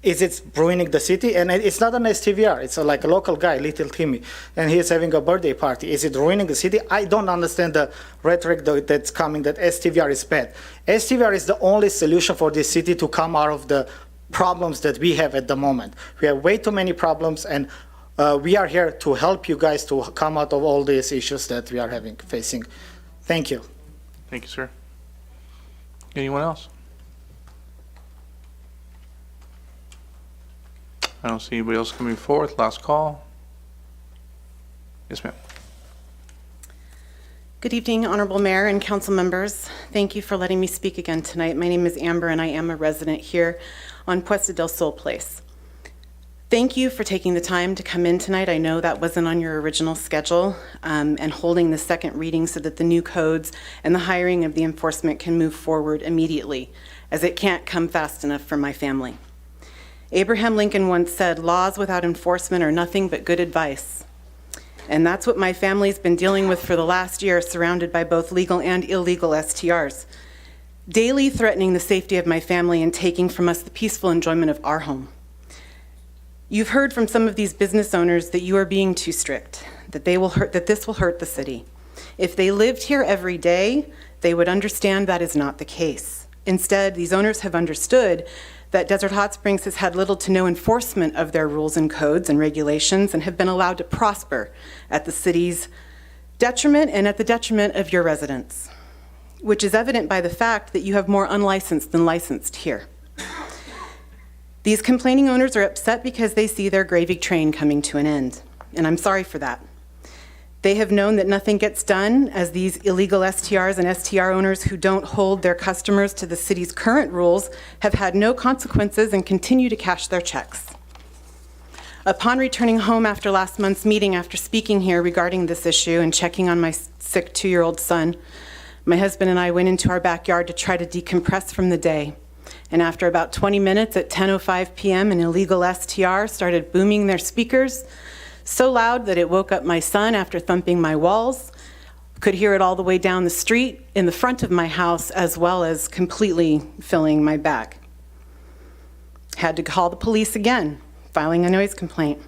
is it ruining the city? And it's not an STVR. It's like a local guy, Little Timmy, and he's having a birthday party. Is it ruining the city? I don't understand the rhetoric that's coming that STVR is bad. STVR is the only solution for this city to come out of the problems that we have at the moment. We have way too many problems, and we are here to help you guys to come out of all these issues that we are facing. Thank you. Thank you, sir. Anyone else? I don't see anybody else coming forth. Last call. Yes, ma'am. Good evening, Honorable Mayor and council members. Thank you for letting me speak again tonight. My name is Amber, and I am a resident here on Puesta del Sol Place. Thank you for taking the time to come in tonight. I know that wasn't on your original schedule, and holding the second reading so that the new codes and the hiring of the enforcement can move forward immediately, as it can't come fast enough for my family. Abraham Lincoln once said, "Laws without enforcement are nothing but good advice." And that's what my family's been dealing with for the last year, surrounded by both legal and illegal STRs, daily threatening the safety of my family and taking from us the peaceful enjoyment of our home. You've heard from some of these business owners that you are being too strict, that this will hurt the city. If they lived here every day, they would understand that is not the case. Instead, these owners have understood that Desert Hot Springs has had little to no enforcement of their rules and codes and regulations and have been allowed to prosper at the city's detriment and at the detriment of your residents, which is evident by the fact that you have more unlicensed than licensed here. These complaining owners are upset because they see their gravy train coming to an end, and I'm sorry for that. They have known that nothing gets done, as these illegal STRs and STR owners who don't hold their customers to the city's current rules have had no consequences and continue to cash their checks. Upon returning home after last month's meeting, after speaking here regarding this issue and checking on my sick 2-year-old son, my husband and I went into our backyard to try to decompress from the day. And after about 20 minutes at 10:05 p.m., an illegal STR started booming their speakers so loud that it woke up my son after thumping my walls. Could hear it all the way down the street in the front of my house, as well as completely filling my back. Had to call the police again, filing a noise complaint.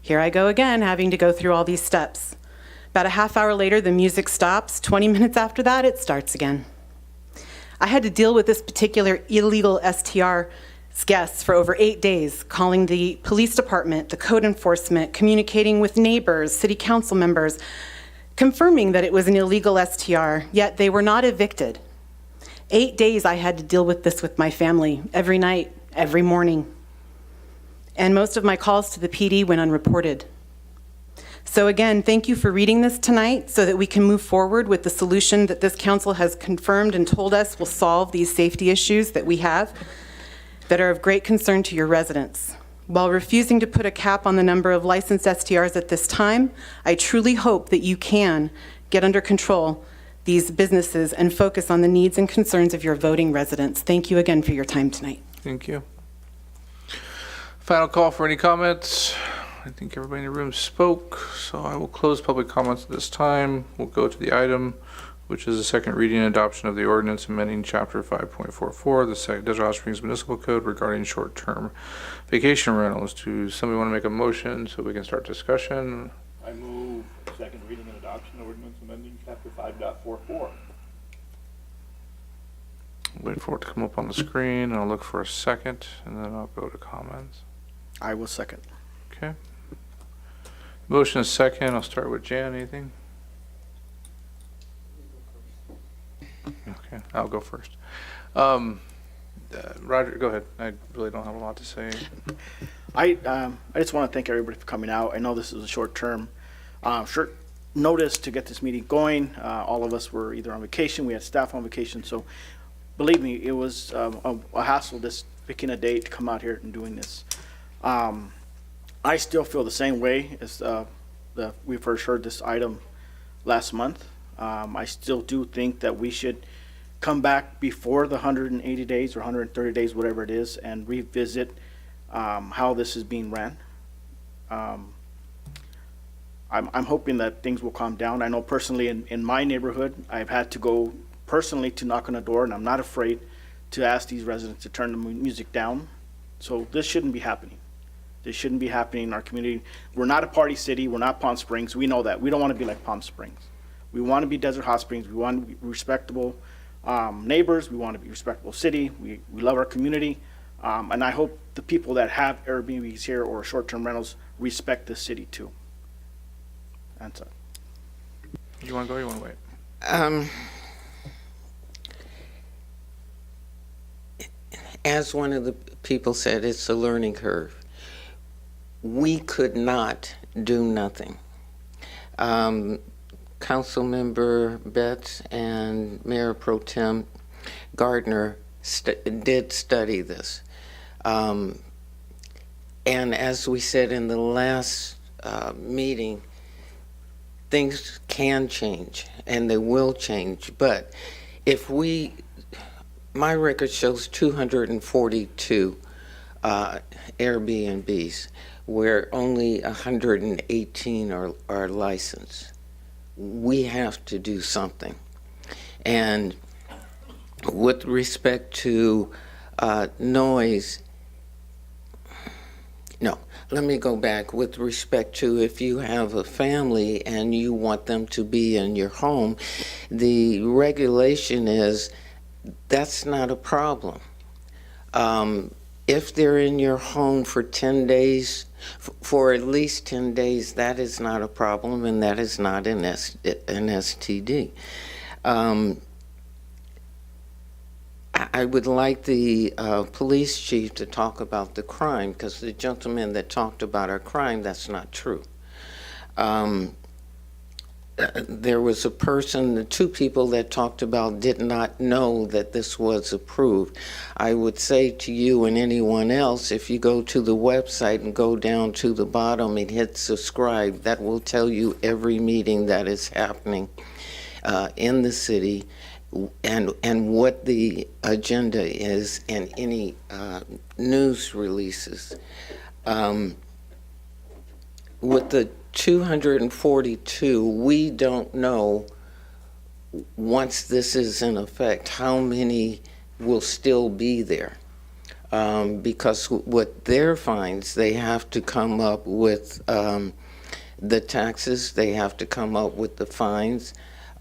Here I go again, having to go through all these steps. About a half hour later, the music stops. 20 minutes after that, it starts again. I had to deal with this particular illegal STR guests for over 8 days, calling the police department, the code enforcement, communicating with neighbors, city council members, confirming that it was an illegal STR, yet they were not evicted. 8 days I had to deal with this with my family, every night, every morning. And most of my calls to the PD went unreported. So again, thank you for reading this tonight so that we can move forward with the solution that this council has confirmed and told us will solve these safety issues that we have that are of great concern to your residents. While refusing to put a cap on the number of licensed STRs at this time, I truly hope that you can get under control these businesses and focus on the needs and concerns of your voting residents. Thank you again for your time tonight. Thank you. Final call for any comments. I think everybody in the room spoke, so I will close public comments at this time. We'll go to the item, which is the second reading and adoption of the ordinance amending Chapter 5.44, the Desert Hot Springs Municipal Code regarding short-term vacation rentals. Does somebody want to make a motion so we can start discussion? I move second reading and adoption ordinance amending chapter 5.44. Wait for it to come up on the screen, and I'll look for a second, and then I'll go to comments. I will second. Okay. Motion is second. I'll start with Jan. Anything? Okay, I'll go first. Roger, go ahead. I really don't have a lot to say. I just want to thank everybody for coming out. I know this is a short notice to get this meeting going. All of us were either on vacation, we had staff on vacation, so believe me, it was a hassle just picking a date to come out here and doing this. I still feel the same way as we first heard this item last month. I still do think that we should come back before the 180 days or 130 days, whatever it is, and revisit how this is being ran. I'm hoping that things will calm down. I know personally in my neighborhood, I've had to go personally to knock on a door, and I'm not afraid to ask these residents to turn the music down. So this shouldn't be happening. This shouldn't be happening in our community. We're not a party city. We're not Palm Springs. We know that. We don't want to be like Palm Springs. We want to be Desert Hot Springs. We want to be respectable neighbors. We want to be a respectable city. We love our community. And I hope the people that have Airbnbs here or short-term rentals respect the city too. That's it. You want to go or you want to wait? As one of the people said, it's a learning curve. We could not do nothing. Councilmember Betts and Mayor Pro Tem Gardner did study this. And as we said in the last meeting, things can change and they will change. But if my record shows 242 Airbnbs where only 118 are licensed. We have to do something. And with respect to noise, no, let me go back. With respect to if you have a family and you want them to be in your home, the regulation is that's not a problem. If they're in your home for 10 days, for at least 10 days, that is not a problem, and that is not an STD. I would like the police chief to talk about the crime, because the gentleman that talked about our crime, that's not true. There was a person, the two people that talked about did not know that this was approved. I would say to you and anyone else, if you go to the website and go down to the bottom and hit subscribe, that will tell you every meeting that is happening in the city and what the agenda is and any news releases. With the 242, we don't know, once this is in effect, how many will still be there. Because with their fines, they have to come up with the taxes, they have to come up with the fines,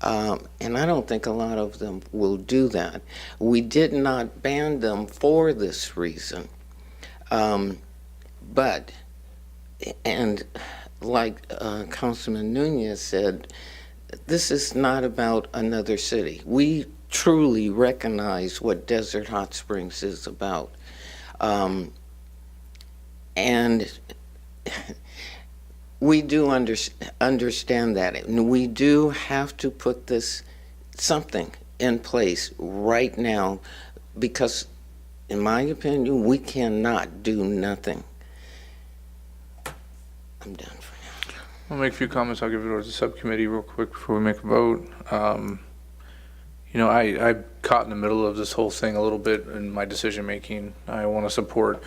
and I don't think a lot of them will do that. We did not ban them for this reason. But like Councilman Nunez said, this is not about another city. We truly recognize what Desert Hot Springs is about. And we do understand that. And we do have to put something in place right now, because in my opinion, we cannot do nothing. I'm done. I'll make a few comments. I'll give it over to the subcommittee real quick before we make a vote. I caught in the middle of this whole thing a little bit in my decision making. I want to support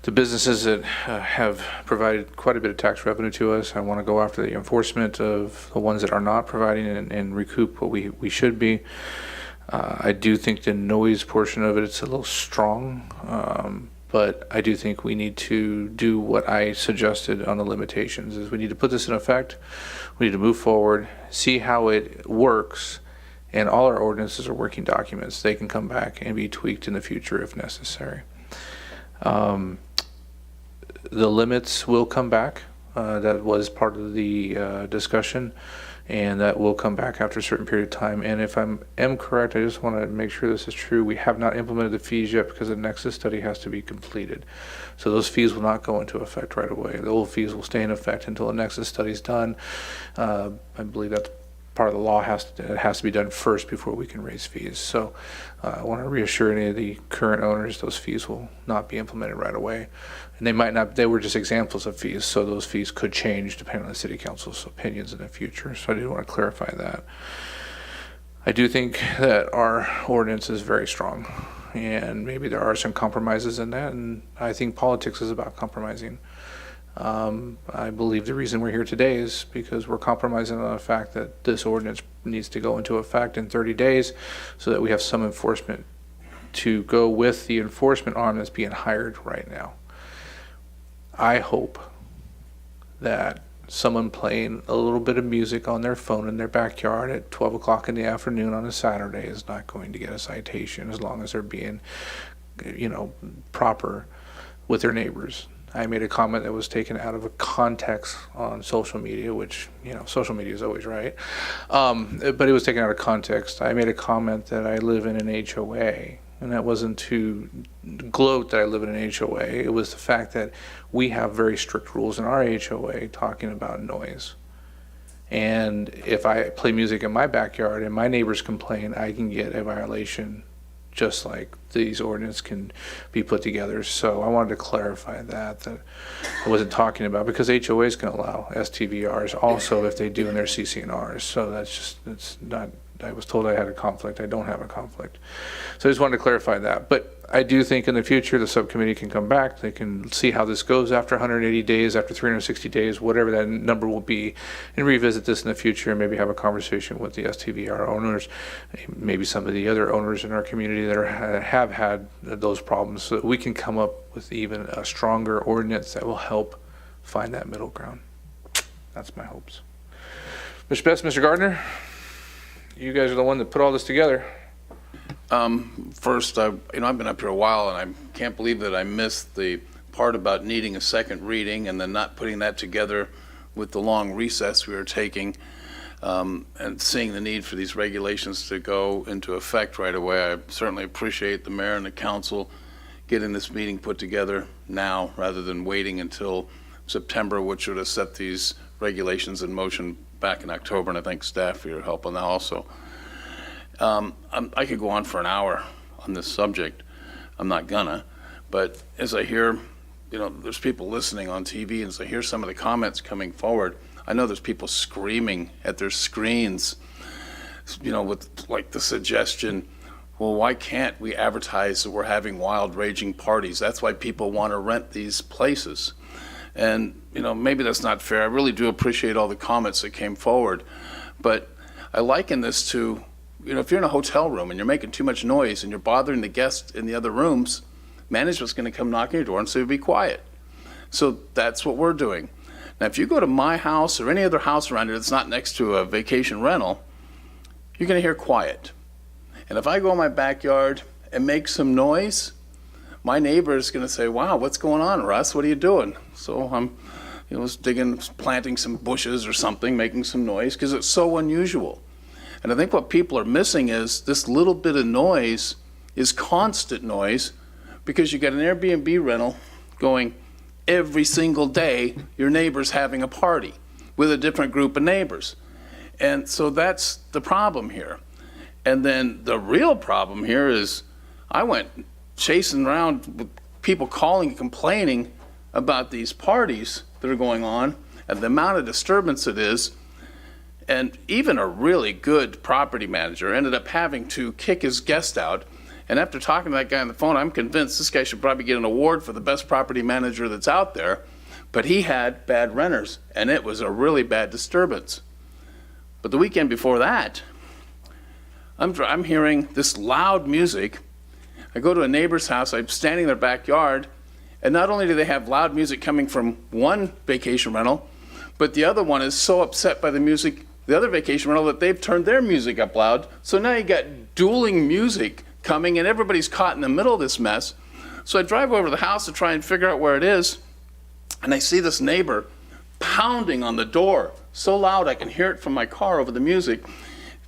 the businesses that have provided quite a bit of tax revenue to us. I want to go after the enforcement of the ones that are not providing and recoup what we should be. I do think the noise portion of it's a little strong, but I do think we need to do what I suggested on the limitations. Is we need to put this in effect. We need to move forward, see how it works, and all our ordinances are working documents. They can come back and be tweaked in the future if necessary. The limits will come back. That was part of the discussion, and that will come back after a certain period of time. And if I am correct, I just want to make sure this is true. We have not implemented the fees yet because the nexus study has to be completed. So those fees will not go into effect right away. The old fees will stay in effect until the nexus study is done. I believe that's part of the law. It has to be done first before we can raise fees. So I want to reassure any of the current owners those fees will not be implemented right away. And they might not, they were just examples of fees, so those fees could change depending on the city council's opinions in the future. So I do want to clarify that. I do think that our ordinance is very strong, and maybe there are some compromises in that, and I think politics is about compromising. I believe the reason we're here today is because we're compromising on the fact that this ordinance needs to go into effect in 30 days so that we have some enforcement to go with the enforcement arm that's being hired right now. I hope that someone playing a little bit of music on their phone in their backyard at 12 o'clock in the afternoon on a Saturday is not going to get a citation as long as they're being, proper with their neighbors. I made a comment that was taken out of a context on social media, which, social media is always right. But it was taken out of context. I made a comment that I live in an HOA, and that wasn't to gloat that I live in an HOA. It was the fact that we have very strict rules in our HOA talking about noise. And if I play music in my backyard and my neighbors complain, I can get a violation just like these ordinances can be put together. So I wanted to clarify that I wasn't talking about, because HOAs can allow STVRs also if they do in their CC&Rs. So it's not, I was told I had a conflict. I don't have a conflict. So I just wanted to clarify that. But I do think in the future the subcommittee can come back. They can see how this goes after 180 days, after 360 days, whatever that number will be, and revisit this in the future and maybe have a conversation with the STVR owners, maybe some of the other owners in our community that have had those problems, so that we can come up with even a stronger ordinance that will help find that middle ground. That's my hopes. Mr. Best, Mr. Gardner, you guys are the one that put all this together. First, I've been up here a while, and I can't believe that I missed the part about needing a second reading and then not putting that together with the long recess we were taking, and seeing the need for these regulations to go into effect right away. I certainly appreciate the mayor and the council getting this meeting put together now rather than waiting until September, which would have set these regulations in motion back in October, and I thank staff for your help on that also. I could go on for an hour on this subject. I'm not gonna, but as I hear, there's people listening on TV, and as I hear some of the comments coming forward, I know there's people screaming at their screens, with like the suggestion, well, why can't we advertise that we're having wild raging parties? That's why people want to rent these places. And, maybe that's not fair. I really do appreciate all the comments that came forward, but I liken this to, if you're in a hotel room and you're making too much noise and you're bothering the guests in the other rooms, management's going to come knock on your door and say, be quiet. So that's what we're doing. Now, if you go to my house or any other house around here that's not next to a vacation rental, you're going to hear quiet. And if I go in my backyard and make some noise, my neighbor is going to say, wow, what's going on, Russ? What are you doing? So I'm, planting some bushes or something, making some noise, because it's so unusual. And I think what people are missing is this little bit of noise is constant noise, because you get an Airbnb rental going every single day, your neighbor's having a party with a different group of neighbors. And so that's the problem here. And then the real problem here is I went chasing around with people calling and complaining about these parties that are going on and the amount of disturbance it is. And even a really good property manager ended up having to kick his guest out. And after talking to that guy on the phone, I'm convinced this guy should probably get an award for the best property manager that's out there. But he had bad renters, and it was a really bad disturbance. But the weekend before that, I'm hearing this loud music. I go to a neighbor's house, I'm standing in their backyard, and not only do they have loud music coming from one vacation rental, but the other one is so upset by the music, the other vacation rental, that they've turned their music up loud. So now you got dueling music coming, and everybody's caught in the middle of this mess. So I drive over to the house to try and figure out where it is, and I see this neighbor pounding on the door so loud I can hear it from my car over the music,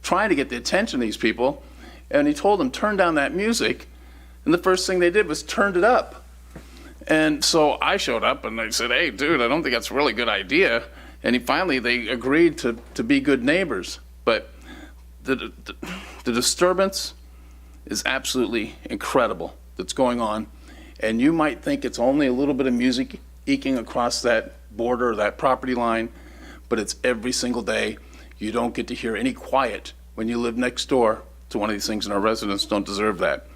trying to get the attention of these people. And he told them, turn down that music. And the first thing they did was turned it up. And so I showed up and I said, hey, dude, I don't think that's a really good idea. And they agreed to be good neighbors. But the disturbance is absolutely incredible that's going on. And you might think it's only a little bit of music eking across that border, that property line, but it's every single day. You don't get to hear any quiet when you live next door to one of these things, and our residents don't deserve that.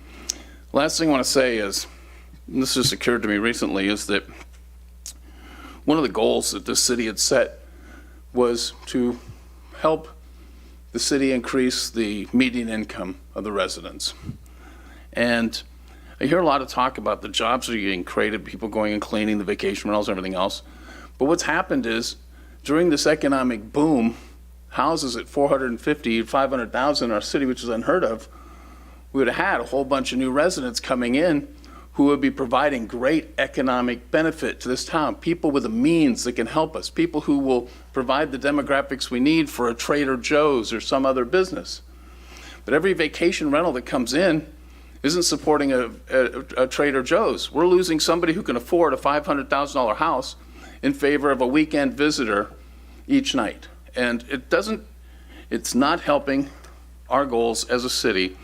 Last thing I want to say is, and this just occurred to me recently, is that one of the goals that this city had set was to help the city increase the median income of the residents. And I hear a lot of talk about the jobs that are getting created, people going and cleaning, the vacation rentals, everything else. But what's happened is, during this economic boom, houses at 450, 500,000 in our city, which is unheard of, we would have had a whole bunch of new residents coming in who would be providing great economic benefit to this town, people with the means that can help us, people who will provide the demographics we need for a Trader Joe's or some other business. But every vacation rental that comes in isn't supporting a Trader Joe's. We're losing somebody who can afford a $500,000 house in favor of a weekend visitor each night. And it's not helping our goals as a city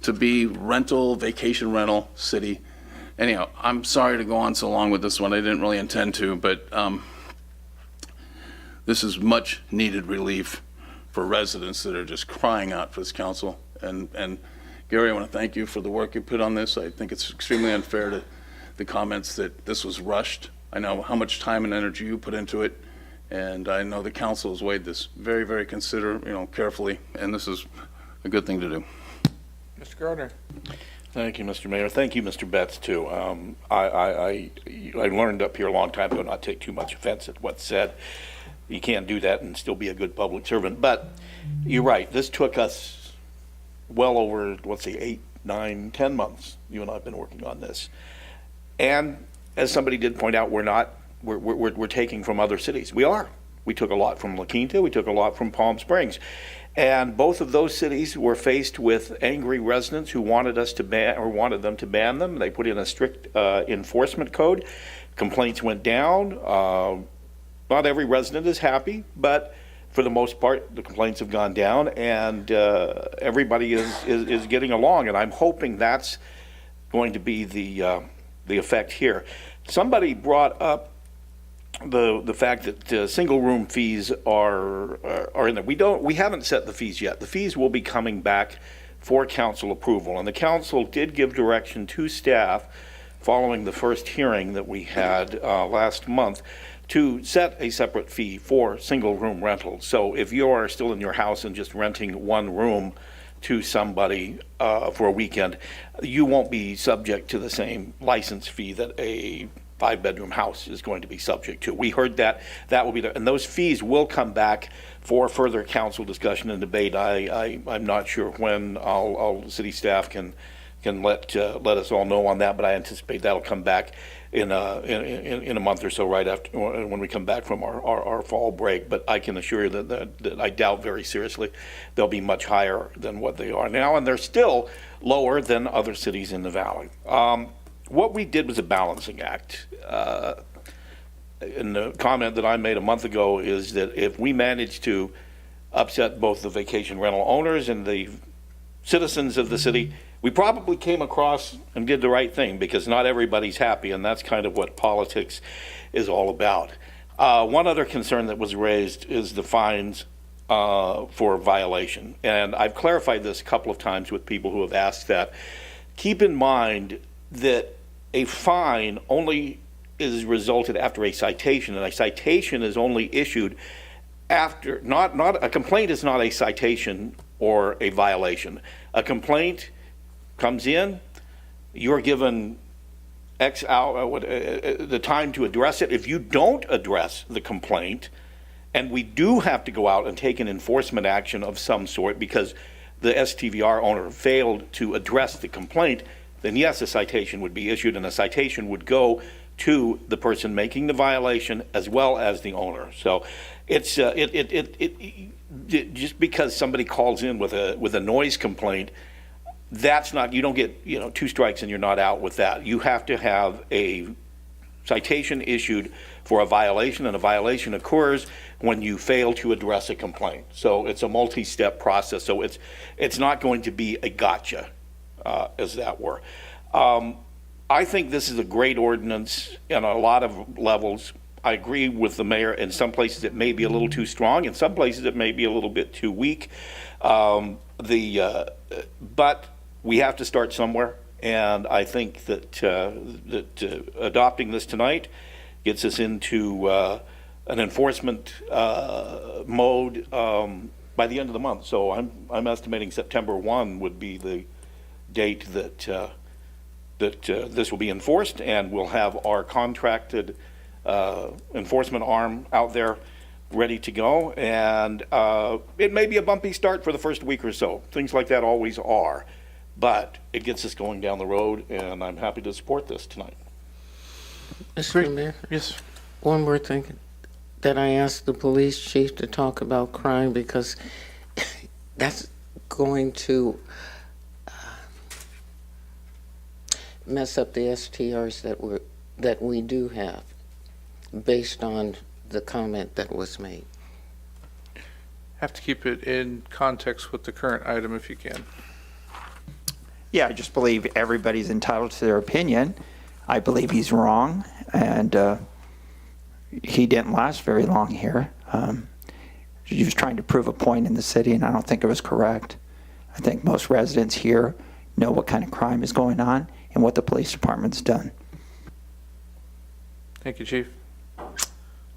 to be vacation rental city. Anyhow, I'm sorry to go on so long with this one. I didn't really intend to, but this is much needed relief for residents that are just crying out for this council. And Gary, I want to thank you for the work you put on this. I think it's extremely unfair to the comments that this was rushed. I know how much time and energy you put into it, and I know the council has weighed this very, very carefully, and this is a good thing to do. Mr. Gardner. Thank you, Mr. Mayor. Thank you, Mr. Betts, too. I learned up here a long time ago not to take too much offense at what's said. You can't do that and still be a good public servant. But you're right. This took us well over, let's say, 8, 9, 10 months. You and I have been working on this. And as somebody did point out, we're taking from other cities. We are. We took a lot from La Quinta. We took a lot from Palm Springs. And both of those cities were faced with angry residents who wanted us to ban, or wanted them to ban them. They put in a strict enforcement code. Complaints went down. Not every resident is happy, but for the most part, the complaints have gone down, and everybody is getting along. And I'm hoping that's going to be the effect here. Somebody brought up the fact that single room fees are in there. We haven't set the fees yet. The fees will be coming back for council approval, and the council did give direction to staff following the first hearing that we had last month to set a separate fee for single room rentals. So if you are still in your house and just renting one room to somebody for a weekend, you won't be subject to the same license fee that a 5-bedroom house is going to be subject to. We heard that will be there, and those fees will come back for further council discussion and debate. I'm not sure when city staff can let us all know on that, but I anticipate that'll come back in a month or so, right after when we come back from our fall break. But I can assure you that I doubt very seriously they'll be much higher than what they are now, and they're still lower than other cities in the valley. What we did was a balancing act. And the comment that I made a month ago is that if we manage to upset both the vacation rental owners and the citizens of the city, we probably came across and did the right thing, because not everybody's happy, and that's kind of what politics is all about. One other concern that was raised is the fines for violation. And I've clarified this a couple of times with people who have asked that. Keep in mind that a fine only is resulted after a citation, and a citation is only issued after, not a complaint is not a citation or a violation. A complaint comes in, you're given X hour, the time to address it. If you don't address the complaint, and we do have to go out and take an enforcement action of some sort because the STVR owner failed to address the complaint, then yes, a citation would be issued, and a citation would go to the person making the violation as well as the owner. So it's just because somebody calls in with a noise complaint, that's not, you don't get 2 strikes and you're not out with that. You have to have a citation issued for a violation, and a violation occurs when you fail to address a complaint. So it's a multi-step process. So it's not going to be a gotcha, as that were. I think this is a great ordinance in a lot of levels. I agree with the mayor. In some places it may be a little too strong. In some places it may be a little bit too weak. But we have to start somewhere. And I think that adopting this tonight gets us into an enforcement mode by the end of the month. So I'm estimating September 1 would be the date that this will be enforced, and we'll have our contracted enforcement arm out there ready to go. And it may be a bumpy start for the first week or so. Things like that always are. But it gets us going down the road, and I'm happy to support this tonight. Mr. Mayor? Yes. One more thing, that I asked the police chief to talk about crime, because that's going to mess up the STRs that we do have, based on the comment that was made. Have to keep it in context with the current item if you can. Yeah, I just believe everybody's entitled to their opinion. I believe he's wrong, and he didn't last very long here. He was trying to prove a point in the city, and I don't think it was correct. I think most residents here know what kind of crime is going on and what the police department's done. Thank you, Chief.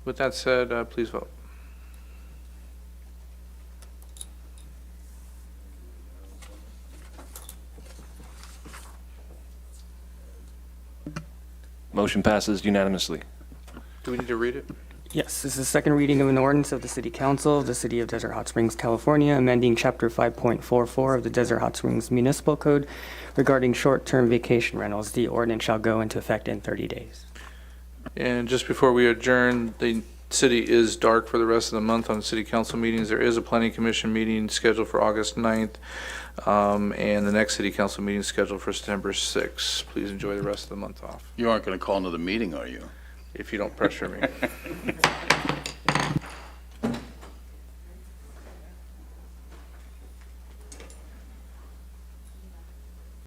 With that said, please vote. Motion passes unanimously. Do we need to read it? Yes, this is the second reading of an ordinance of the City Council of the City of Desert Hot Springs, California, amending Chapter 5.44 of the Desert Hot Springs Municipal Code regarding short-term vacation rentals. The ordinance shall go into effect in 30 days. And just before we adjourn, the city is dark for the rest of the month on city council meetings. There is a planning commission meeting scheduled for August 9th, and the next city council meeting is scheduled for September 6th. Please enjoy the rest of the month off. You aren't going to call another meeting, are you? If you don't pressure me.